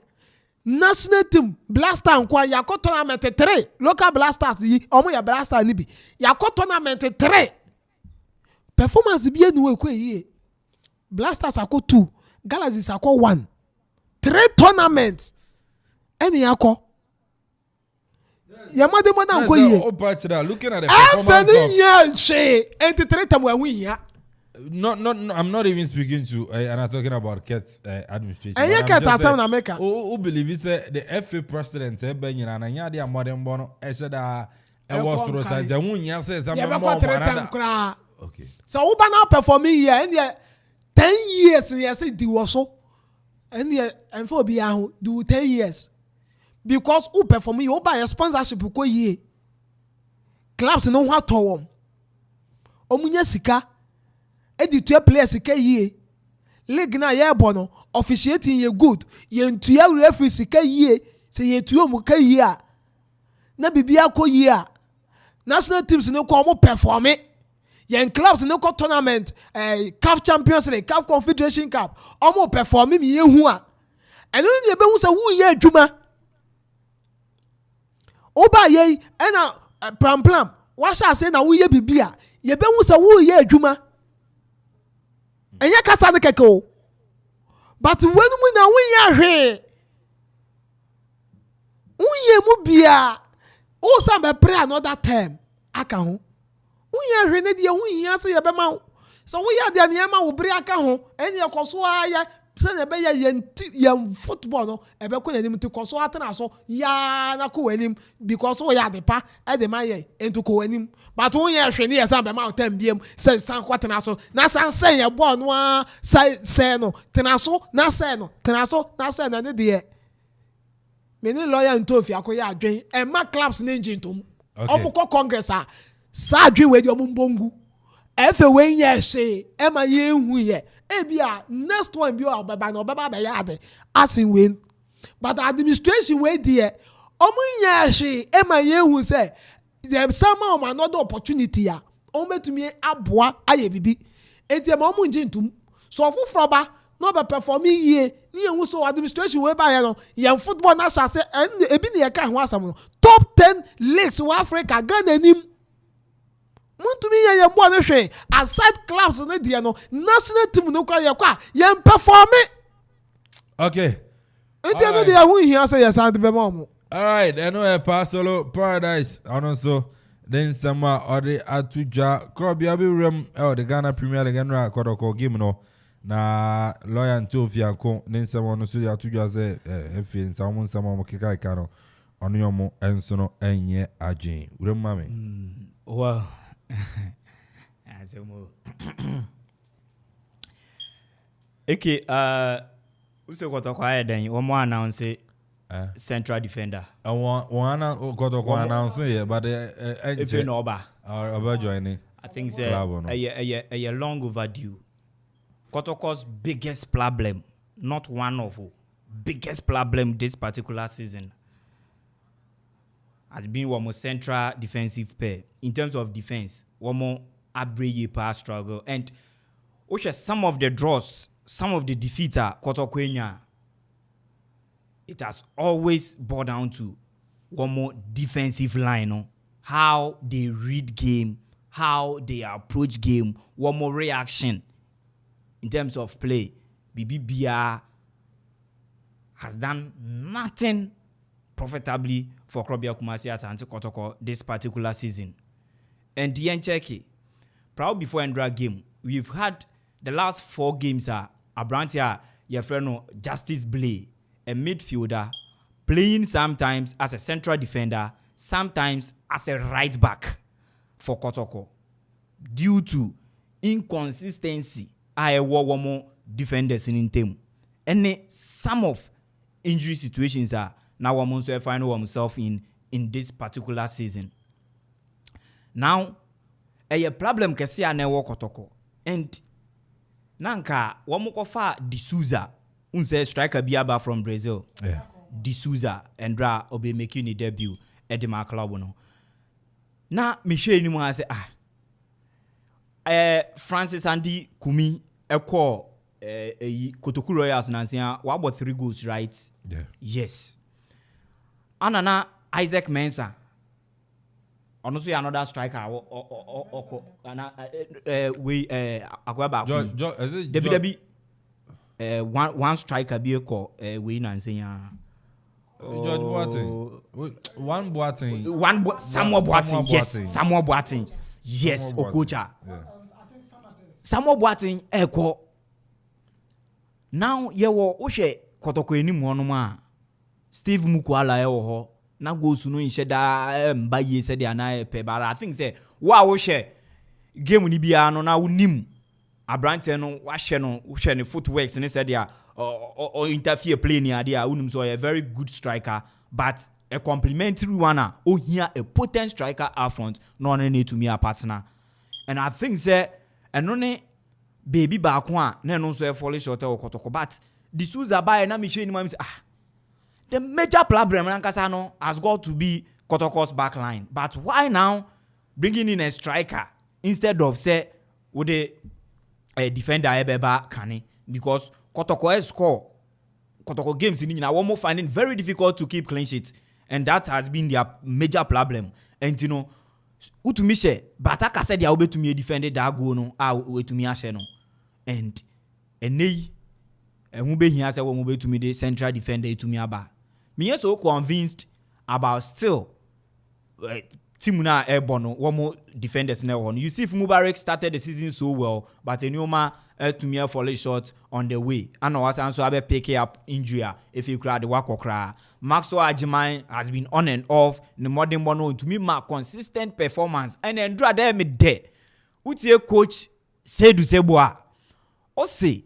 national team blaster nkwa yakọ tournament 3 local blasters yi omo ya blaster ni bi yakọ tournament 3 performance bi enu ekwe yi blasters akọ 2 galaxies akọ 1 3 tournaments eni yakọ yamade mo na nko yi looking at the performance of I'm not even speaking to and I'm talking about Ket's administration. And you Ket asam na America. Who believe the FA president nyina na nya de modern bono da e was ro sa ja munya say some more. Okay. So who ba na performing here and 10 years yes di wo so. And and for be ahun do 10 years. Because who perform you buy a sponsorship ko yie clubs no ho atowom omunya sika editua players sika yie league na ye bono officiating ye good ye ntua referee sika yie se ye tuo mu ka yie a na bibia ko yie a national teams no ko mo perform ye clubs no ko tournament CAF Champions League CAF Confederation Cup omo perform mi ye hu a eno ne be hu se wu ye adwuma oba ye ena pram washa say na wo ye bibia ye be hu se wo ye adwuma enya kasa ne keke o but when mu na wo ye hwe wo ye mu bia o sa be pray another term aka ho wo ye hwe ne de wo hia se ye be ma so wo ye de ne ma wo bre aka ho eni ye koso aya se ne be ye football no e be ko nanim ti koso atena so ya na ko wanim because wo ya de pa e de ma ye ento ko wanim but wo ye hwe ne ye san be ma tem biem se san kwatena so na san sen ye ball no a se no tena so na se no tena so na se na ne de me ni lawyer ntofi akoya adwen e ma clubs ne engine tom omo ko congress a sa adwen we di omo mbongu efe we ye hwe e ma ye hu ye ebia next one bi o baba na baba be yade asin win but administration we there omunya hwe e ma ye hu say there some another opportunity ya o metumi aboa aye bibi enti ma omu nji ntum so fufro ba no be performing ye ni hu so administration we ba ye no ye football na sha say ebi ne ye ka ho asam no top 10 leagues in Africa Ghana nim Muntumi ye mbo ne hwe aside clubs ne de no national team no kwa ye kwa ye perform. Okay. Enti no de hu hia say yes and be mo. All right, I know a Pasolo Paradise and also then some or the Atuja Krobia be room the Ghana Premier League and Kodoko game no na lawyer Ntofia ko then someone so Atuja say if someone kika kano onu yomo enso no enye agin. Urem mame. Wow. Okay, use koto kwa eden wo mo announce central defender. One koto kwa announce yeah, but if you know ba joining. I think a long overdue. Kotoko's biggest problem, not one of biggest problem this particular season, has been one more central defensive pair. In terms of defense, one more abrege pass struggle. And some of the draws, some of the defeats Kotoko, it has always boiled down to one more defensive line. How they read game, how they approach game, one more reaction in terms of play. BBBR has done nothing profitably for Akrobia Kumasi at Kotoko this particular season. And Diencheki, proud before Endra game, we've had the last 4 games Abrantia Yefreno Justice Blay, a midfielder, playing sometimes as a central defender, sometimes as a right back for Kotoko. Due to inconsistency, I one more defenders in team. And some of injury situations are now one to find himself in this particular season. Now, a problem can see an Kotoko. And Nanka, one more far D'Souza, unse striker biaba from Brazil. Yeah. D'Souza and Dra obe making the debut at the club. Now, Michel ni mo say Francis Andy Kumi Eko Kotoku Royals Nansia, what about 3 goals, right? Yeah. Yes. Anana Isaac Mensah. Honestly, another striker. Akuaba. One striker be called we Nansia. George Boateng. One Boateng. Samuel Boateng. Yes. Samuel Boateng. Yes. Okocha. Samuel Boateng eko. Now yewo ohwe Kotoko eni mu onoma Steve Mukwala yewo ho na go sunu nhye da mba ye se de ana pe bara. I think say wa wo hwe game ni bia no na wonim abrante no wa hwe no hwe ne footworks ne se de or interfere play ni ade a wonim so a very good striker but a complementary one oh here a potent striker up front no one need to me a partner. And I think say eno ne baby back one na no so e fall short o Kotoko but D'Souza by na me hwe ni ma say the major problem has got to be Kotoko's back line. But why now bringing in a striker instead of say with a defender Ebeba Kane? Because Kotoko has score Kotoko games in one more finding very difficult to keep clean sheets, and that has been their major problem. And you know, utumishe Bataka said they will be to me defended that go no to me no, and nei and we here say we be to me the central defender to me aba. Me so convinced about still Timuna Ebono, one more defenders in one. You see if Mubarak started the season so well, but Enyoma to me fall short on the way. And was also have pick up injury if you cry the work or cry. Maxwell Ajimai has been on and off the modern one to me my consistent performance and then draw them there. Utie coach said to Seboa. O say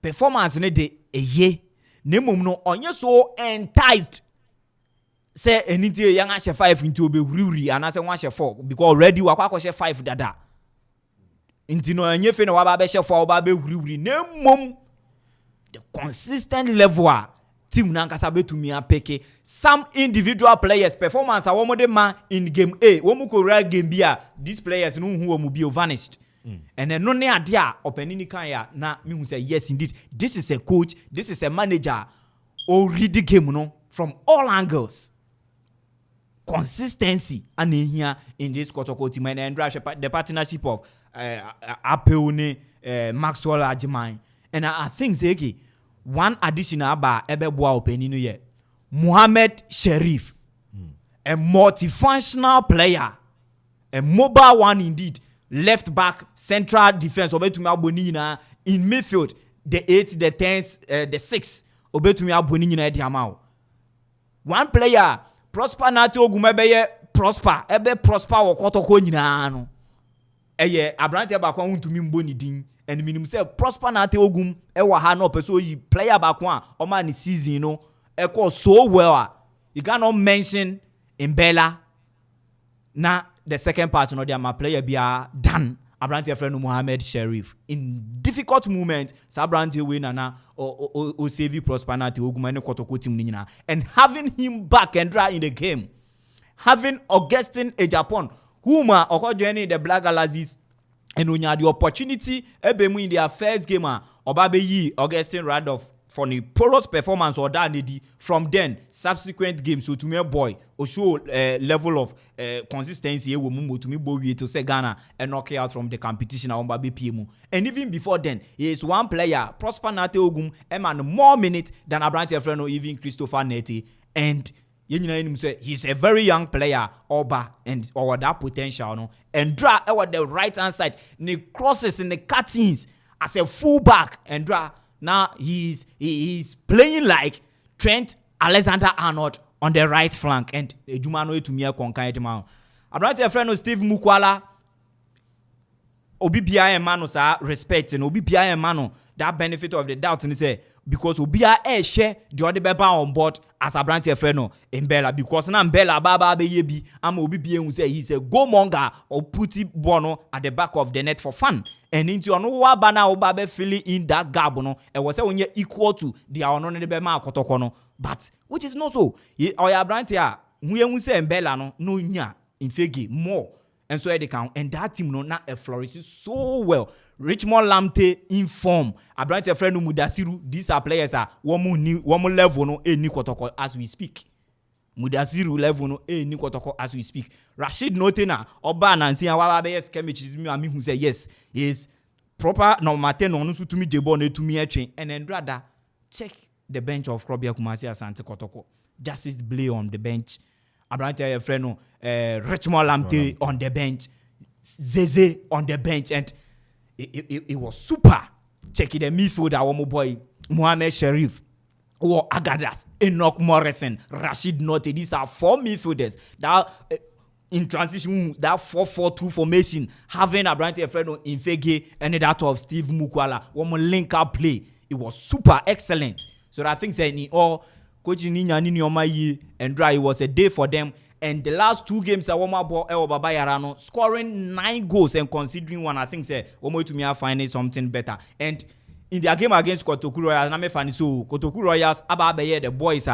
performance in a day a year. Nemum no onye so enticed say anything young as 5 into be ruri and as 1 4 because already wakwa share 5 dada inti no enye fe na wa ba share 4 ba be ruri nemum the consistent level team na nkasa betumi apeke some individual players performance a womo de man in game A womo ko real game B these players no hu womo be vanished. And then no ne ade a openini kan ya na me hu say yes indeed this is a coach, this is a manager or read the game no from all angles. Consistency and here in this Kotoko team and the partnership of Apeone Maxwell Ajimai. And I think say one additional bar ebeboa openinu ye Mohamed Sherif, a multifunctional player, a mobile one indeed. Left back, central defense, Obetumi Abonina in midfield, the 8, the 10, the 6, Obetumi Abonina Diamao. One player, Prosper Nato Gumebeye, Prosper, Ebe Prosper or Kotoko Ninano. Eye, Abrante Bakwan to Mimboni Ding, and minimum say Prosper Nato Gum, Ewa Hano, Peso, player Bakwan, or man season, you know, Echo so well. You cannot mention in Bella. Na the second part no my player be done abrante friend Mohammed Sharif in difficult moment sabrante we nana o save prosperity Ogumane Kotoko team nyina and having him back and in the game, having Augustine Ejapon whom are joining the Black Galaxies and when you had the opportunity in their first game Obabe yi Augustine Randolph for the porous performance or that from then subsequent games so to me boy or show level of consistency we move to me boy to say Ghana and knock out from the competition on Baby PMU. And even before then he is one player Prosper Nate Ogum and more minutes than Abrante Freno even Christopher Neti, and he's a very young player Oba and or that potential no and draw over the right hand side the crosses in the cuttings as a fullback and draw. Now he's playing like Trent Alexander-Arnold on the right flank and Ejumano to me konkan etema. Abrante friend Steve Mukwala obi bia emano sa respect and obi bia emano that benefit of the doubt and say because obia share the other beba on board as Abrante friend Mbella because na Mbella baba be yebi am obi bia hu say he's a goal monger or put it bono at the back of the net for fun. And into no wabana obabe filling in that gap no and was when you equal to the ono ne be ma kotoko no, but which is not so oya Abrante a hu say Mbella no nya in fegi more and so they can and that team no na flourishes so well. Richmond Lamte in form Abrante friend Mudasiru, these are players are one level no any kotoko as we speak. Mudasiru level no any kotoko as we speak. Rashid Notena Oba Nancy and Wababe skirmishes me and me who say yes is proper no maten on to me jebone to me a chain and then rather check the bench of Akropong-Akuapem Asante Kotoko. Justice Blay on the bench. Abrante friend Richmond Lamte on the bench. Zeze on the bench and it was super. Checking the midfielder one boy Mohammed Sharif or Agadas, Enoch Morrison, Rashid Note. These are 4 midfielders that in transition, that 4-4-2 formation, having Abrante Freno in Fege and that of Steve Mukwala, one more link up play. It was super excellent. So I think that in all, Coach Ninya Nini and Dry, it was a day for them. And the last 2 games, Awoma Bo El Babayarano scoring 9 goals and considering one, I think say Omo to me are finding something better. And in their game against Kotoku Royals, na me fani so Kotoku Royals Ababeye the boys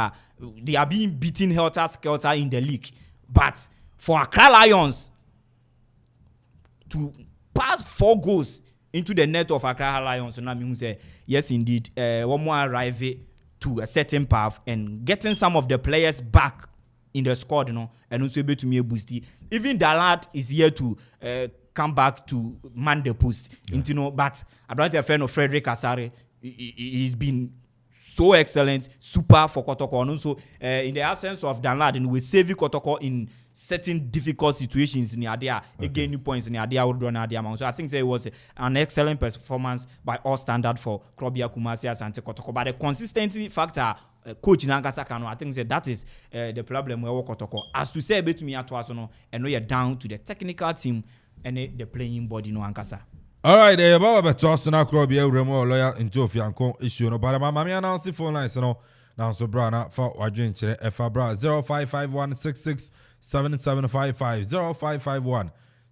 they are being beaten helter skelter in the league. But for Accra Lions to pass 4 goals into the net of Accra Lions, so now me say yes indeed, one more arrive to a certain path and getting some of the players back in the squad, and also able to me a boosty. Even Dalad is here to come back to man the post, but about a friend of Frederick Asare, he's been so excellent, super for Kotoko, and also in the absence of Dalad, and we save Kotoko in certain difficult situations in the idea, again new points in the idea. So I think it was an excellent performance by all standard for Akropong-Akuapem and Kotoko, but the consistency factor. Coach Nangasa Kano, I think that is the problem we work Kotoko. As to say to me at Wasono, and we are down to the technical team and the playing body no Ankasa. All right, there Baba Betos na Krobia Remo lawyer into Fianco issue no but my announce the phone line so now so brana for wadwin chere efa bra 0551667755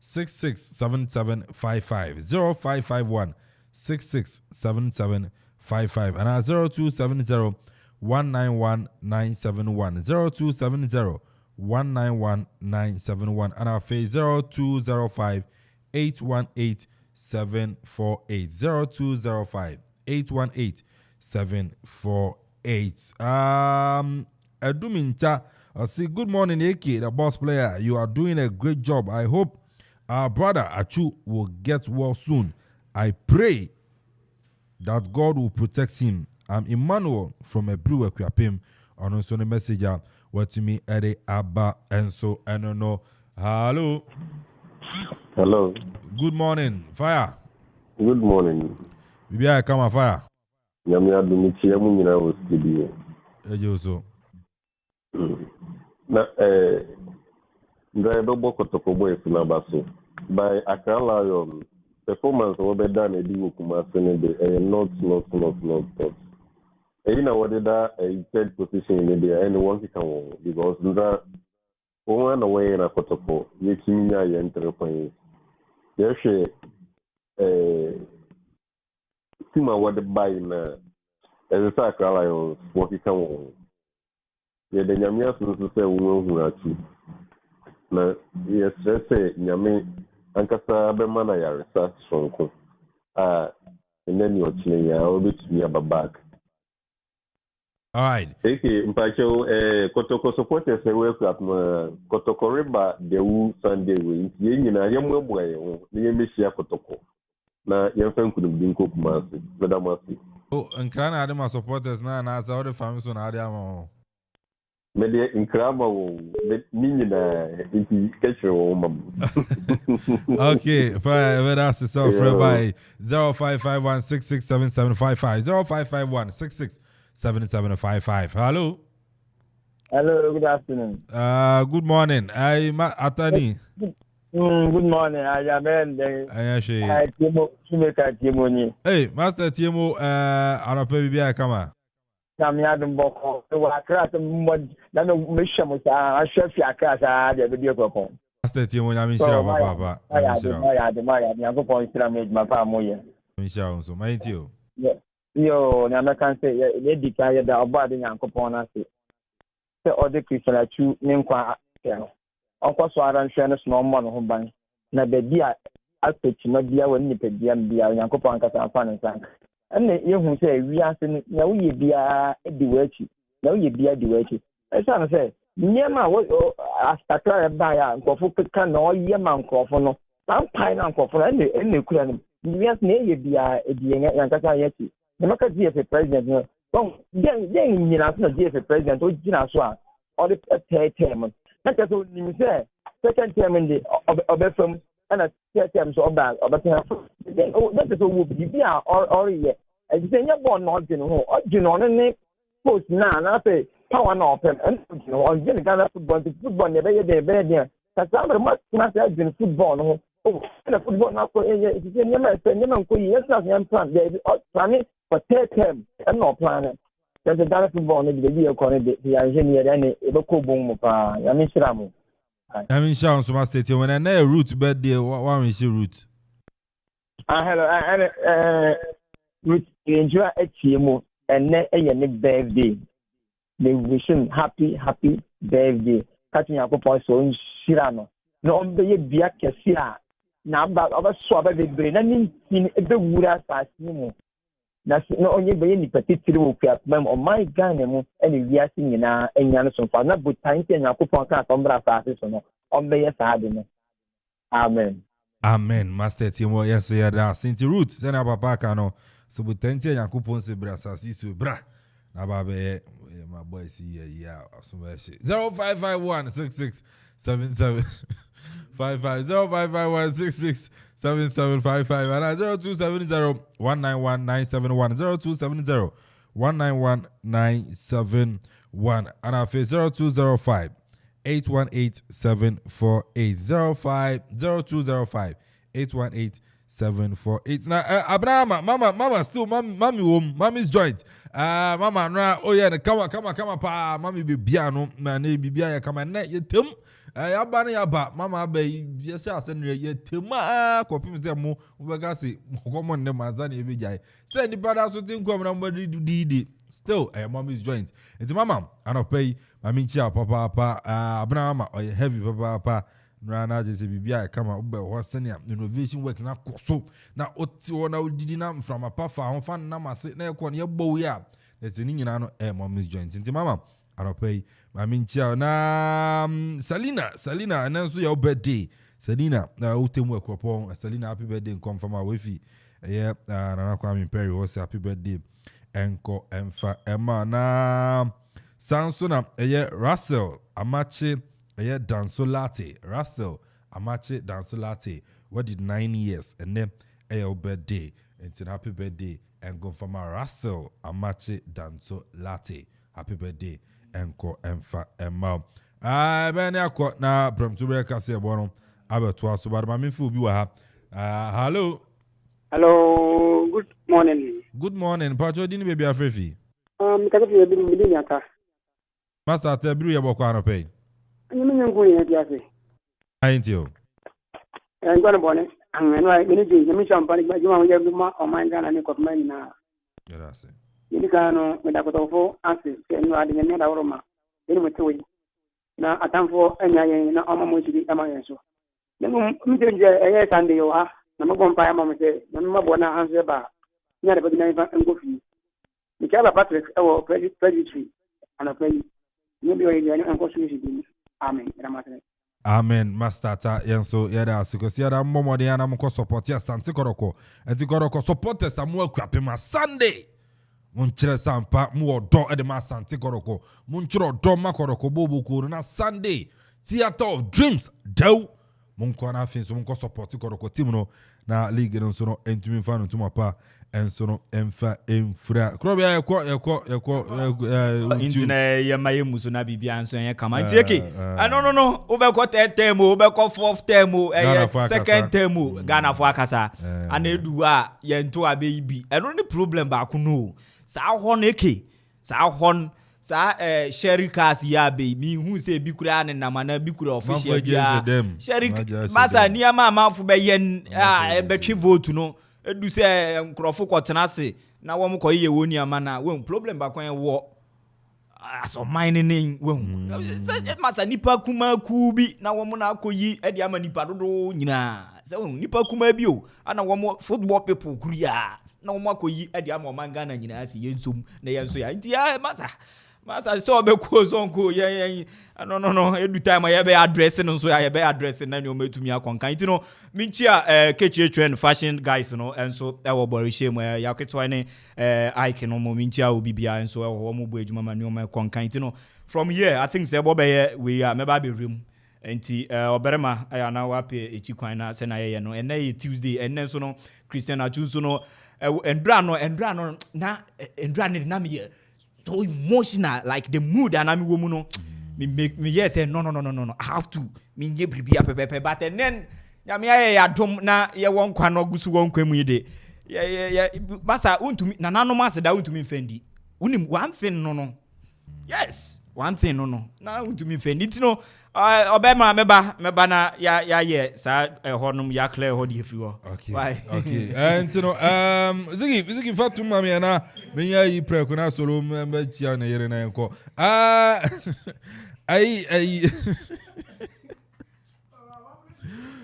0551667755 0551667755 and 0270 191971 0270 191971 and our face 0205 818 748 0205 818 748. Eduminta, I say good morning, AK, the boss player. You are doing a great job. I hope our brother Achu will get well soon. I pray that God will protect him. I'm Emmanuel from Akropong-Akuapem. On also the messenger what to me Eddie Abba and so I don't know. Hello. Hello. Good morning, Fire. Good morning. Bibi I come Fire. Nyamia dumiti ya munyina wo studio. Ejoso. Na ndai dobo Kotoko boys na baso. By Accra Lions performance we be done edi Kumasi ne de not. Ina wade da third position in the and one can because that one away na Kotoko yekiminya ye entre points. Yes, team a wɔde bae na ɛsɛ sɛ Accra Lions wɔkeka wɔn. Yɛde nyame aso nso sɛ wɔn ahu akyi. Na yɛsrɛ sɛ nyame ankasa bɛma na yaresa sonko a ɛnɛ ne ɔkyerɛ yɛ a wɔbɛtumi aba back. All right. Okay, mpacho Kotoko supporters we club na Kotoko riba dewu Sunday we ye nyina ye mo abo aye ho na ye mehia Kotoko na ye fa nkudum dinko kumase medamasi. Oh, nkra na ade ma supporters na asa all the family so na ade ama. Me de nkra ma wo ni nyina inti kechre wo mam. Okay, fine. Well, that's the self by 0551667755 0551667755. Hello. Hello, good afternoon. Good morning. I'm Atani. Good morning. I am Timo. Hey, Master Timo, Arape Bibia Kama. Samiadum Boko, the crack and mission I chef Yakasa, the video call. Master Timo, I mean, Papa. I had the point I made my family. Michelle, so my you. Yo, na can say lady kaya da oba de Yankopon ase. Se ode Christian achu ne nkwa no. Onko so ara nhwe no so mo no ho ban. Na be dia aspect no dia woni nipadia bia Yankopon kasa afa ne sank. Enne yehu se wi ase ne na woye bia edi wachi. Na woye bia di wachi. Esa no se nyema wo astakra ba ya nkofo keka na oye ma nkofo no. San pai na nkofo no enne kura no. Wi ase na ye bia edi Yankasa yachi. The market GFA president, then you know, GFA president, or Gina Swan, or the third term. That's what you say, second term in the Obefum, and a third term so bad, or that is what would be or yet. As you say, you're born not in home, or you know, and post now, and I say, power of him, and you know, on Ghana football, the football, never yet there. That's how much master has been football. Oh, and a football now, it's never yes, nothing plan, planning. For third term, I'm not planning. There's a Ghana football in the video corner, the engineer, and a local boom. I mean, Shiramu. I mean, Shawn, so must state when I know root birthday, what is your root? Hello, root enjoy a TMO and a birthday. They wish him happy birthday. Catching up upon so Shirano. No, be a beer cassia. Now, about our swab the brain, and in the wood as I see. Na no onye be ni petitiri wo kwa mem o my Ghana mu ene wiase nyina enya no so fa na botan te Yakopon ka tombra faase so no on be saade no amen Master Timo yes ya da sinti root se na papa ka no so botan te Yakopon se bra saase so bra na ba be my boy see ya so be 0551667755 0551667755 and 0270191971 0270191971 and our face 0205 818-748 0205-818-748. Now, Abraham, mama, still, mommy's joint. Mama, no, oh yeah, come on, pa, mommy be piano, man, be bia, come on, net, you tim. Yabani yaba, mama be, yes, I send you tima, copy them, we got see, come on, the Mazani, be jay. Send the brother, so think, come on, do still, mommy's joint. It's mama, and I'll pay, mammy, papa, Abraham, or heavy papa. Rana just say bibia come out be what senior innovation work na so na oti wona odidi na from a pafa ho fan na mase na ekọ na yebo ya ese ni nyina no mommy's joint nti mama aropay mami nchia na Salina ananso your birthday Salina na utemu Akropong Salina happy birthday nkom fama wefi nana kwa Perry was happy birthday enko emfa ema na Sansona Russell Amache Dansolate Russell Amache Dansolate what did 9 years and then birthday and happy birthday and go for my Russell Amache Dansolate happy birthday and go emfa emma bene akọ na promtube ka se bono abeto aso bar ma mfu bi wa ha hello good morning Pacho dini baby afrefi kada fi bi mi dinya ka master tabiru ye bokwa no pay anyi men ngun ye dia se ayintio ngwana bone And I manage the mission panic by you on my gun and got mine now. You can with Akropong answer, and you are the end of Roma. Anyway, now I time for any almost the Amanfo. Then a Sunday you are, number one by Mamma say, number one answer bar. Never the name and go free. Michaela Patrick, our predatory, and a play. Maybe you're an Amen. Amen, Master Ta Yenso Yada because Yada Momo de Anamco support yes Santi Koroko and Tikoroko supporters Samuel Akuapem Sunday. Munchre Sampa Mo do Edema Santi Koroko Munchro Doma Koroko Bobo Kuruna Sunday Theater of Dreams Do Munkwana Fins Munko support Koroko Timno na league no so no entumi fa no tuma pa enso no emfa emfra krobia yeko intine ye maye muso na bibia enso ye kama tieke no ubeko third term ubeko fourth term second term Ghana for akasa ana edu a ye nto abeyibi eno ne problem ba ku no sa ho na eke sa ho sa shericas ya be mi hu se bi kura ne na mana bi kura official ya sheric masa ni ama Amanfo be yen betwe vote no edu se nkrofo kwotena se na wo mko ye woni ama na we problem ba kwan wo aso mining we masa nipa kuma ku bi na wo mo na akoyi e de ama nipa dodo nyina se nipa kuma bi o ana wo mo football people kuria na wo mo akoyi e de ama mangana nyina ase yensom na yenso ya nti ya masa so be ko zonko no edu time ya be address no so ya be address na ne o metumi akonkan nti no minchia kechi trend fashion guys no enso e wo borishe mo ya ketwa ne ike no mo minchia obibia enso e wo mo bo ejuma ma ne o ma konkan nti no from here I think say bo be we are meba be rem nti Barima ya na wa pe echikwan na se na ye no and na Tuesday and then so no Christian Achuso no endra no na endra ne na me so emotional like the mood and I'm woman no me yes say no I have to me ye prepare pepe but and then nyame ya dom na ye won kwa no gusu won kwa mu de ya masa untumi na nano masa da untumi fendi unim one thing no yes one thing no na untumi fendi tino obema meba na ya ye sa honum ya clear ho di fiwo okay and you know zigi fatu mami na me ya yi pre ko na solo me chia na yere na enko ai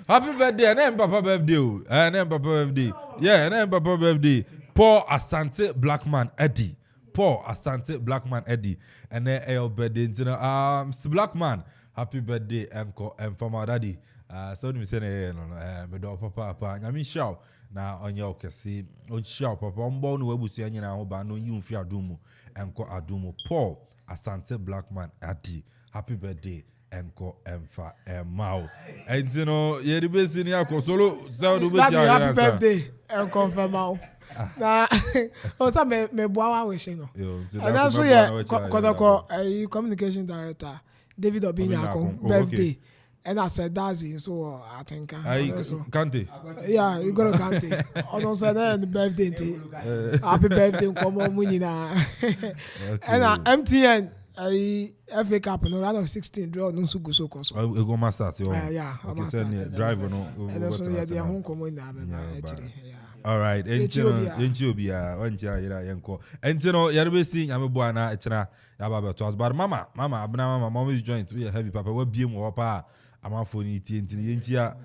happy birthday na papa birthday na papa birthday yeah na papa birthday Paul Asante Blackman Addi and then your birthday you know Blackman happy birthday Emko Mfama Daddy so me say no me do papa nyami show na onye okesi on show papa mbo no wabusu anyina ho ba no yumfi adumu Emko adumu Paul Asante Blackman Addi happy birthday Emko Emfa Emao and you know ye the best in yakọ solo so do be happy birthday Emko Emfamao na o sa me boa we she no and also ye kodoko communication director David Obinyako birthday and I said that's it so I think Kante yeah you got to Kante on said the birthday happy birthday come on munina and MTN FA Cup no round of 16 draw no so go so cause we go start yeah I'm start drive no and also yeah they home come in na actually all right Enchobia oncha yira yenko entino yerbesi nyamebo na echira yaba to but mama is joint we heavy papa we biem wo pa Amanfo ni tie ntini yenchia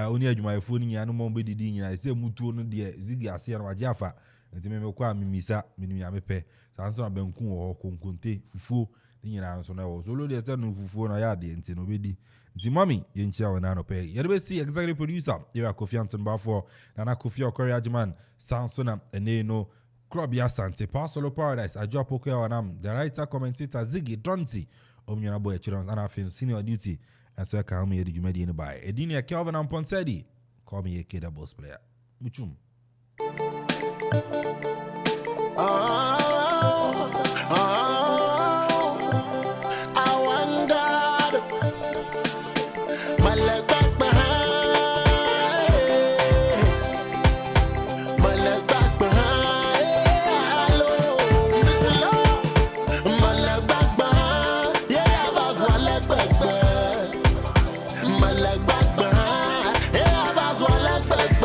oni adwumayefo ni nya no mo be didi nyina se mutuo no de zigi ase na waje afa ntime me kwa mimisa minimi amepe sanso na benku wo konkonte fufuo ni nyina nso na wo so lo de se no fufuo na ya de ntino bedi nti mami yenchia we na no pe yerbesi executive producer you Akuffo Antonbafo na Akuffo Okoriajiman sanso na ene no Krobia Sante Pasolo Paradise Ajo Poke Wanam the writer commentator Ziggy Donti omnyana boy chirons and afin senior duty and so ka me di jumadi ni by Edinia Kelvin Amponsah Addi call me a kid boss player muchum Like back behind, yeah, that's what I like back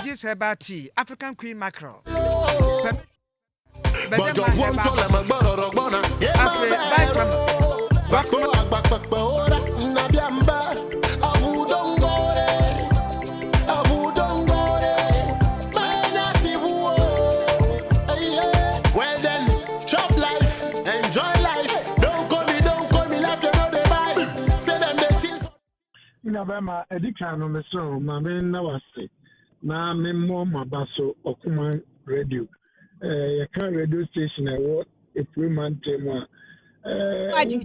Aegis herbal tea, African queen mackerel. Bema edikano meso mame na wase na me mo mabaso Okoman radio ya kan radio station e Freeman temu aju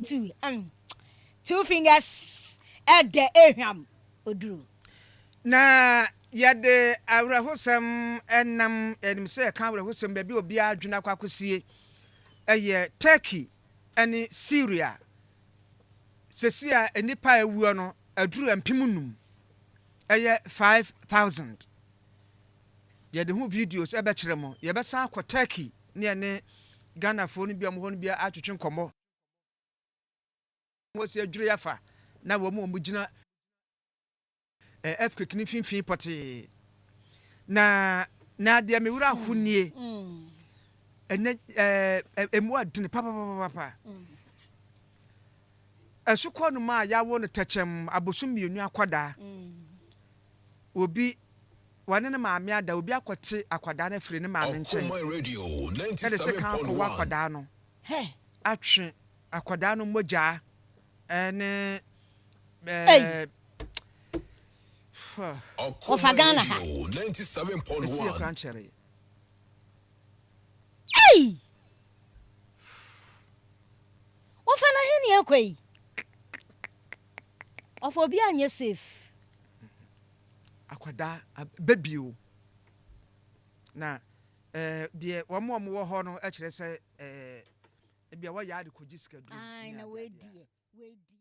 two fingers at the eham oduru na yade awrahosam enam enim se kan awrahosam ba bi obi adwena kwakosie eye Turkey ene Syria sesia enipa ewuo no aduru empimunum eye 5000 ye de hu videos ebe kire mo ye be san akọ Turkey ne Ghana fo no bia mo no bia atwetwe nkomo wo se aduru yafa na wo mo gina FK kini finfin pote na de me wura hunie ene emu adene papa Esukọ no ma ya wo no techem abosum mienu akwada obi wane ne maame ada obi akote akwada na firi ne maame nchen ele se kan ko akwada no atwe akwada no moja ene Ofagana ha 97.1 Hey Ofana heni akwai of obi anye safe akwada babio na de wo mo wo ho no e kire se bia wa ya de kogi skadu ai na we die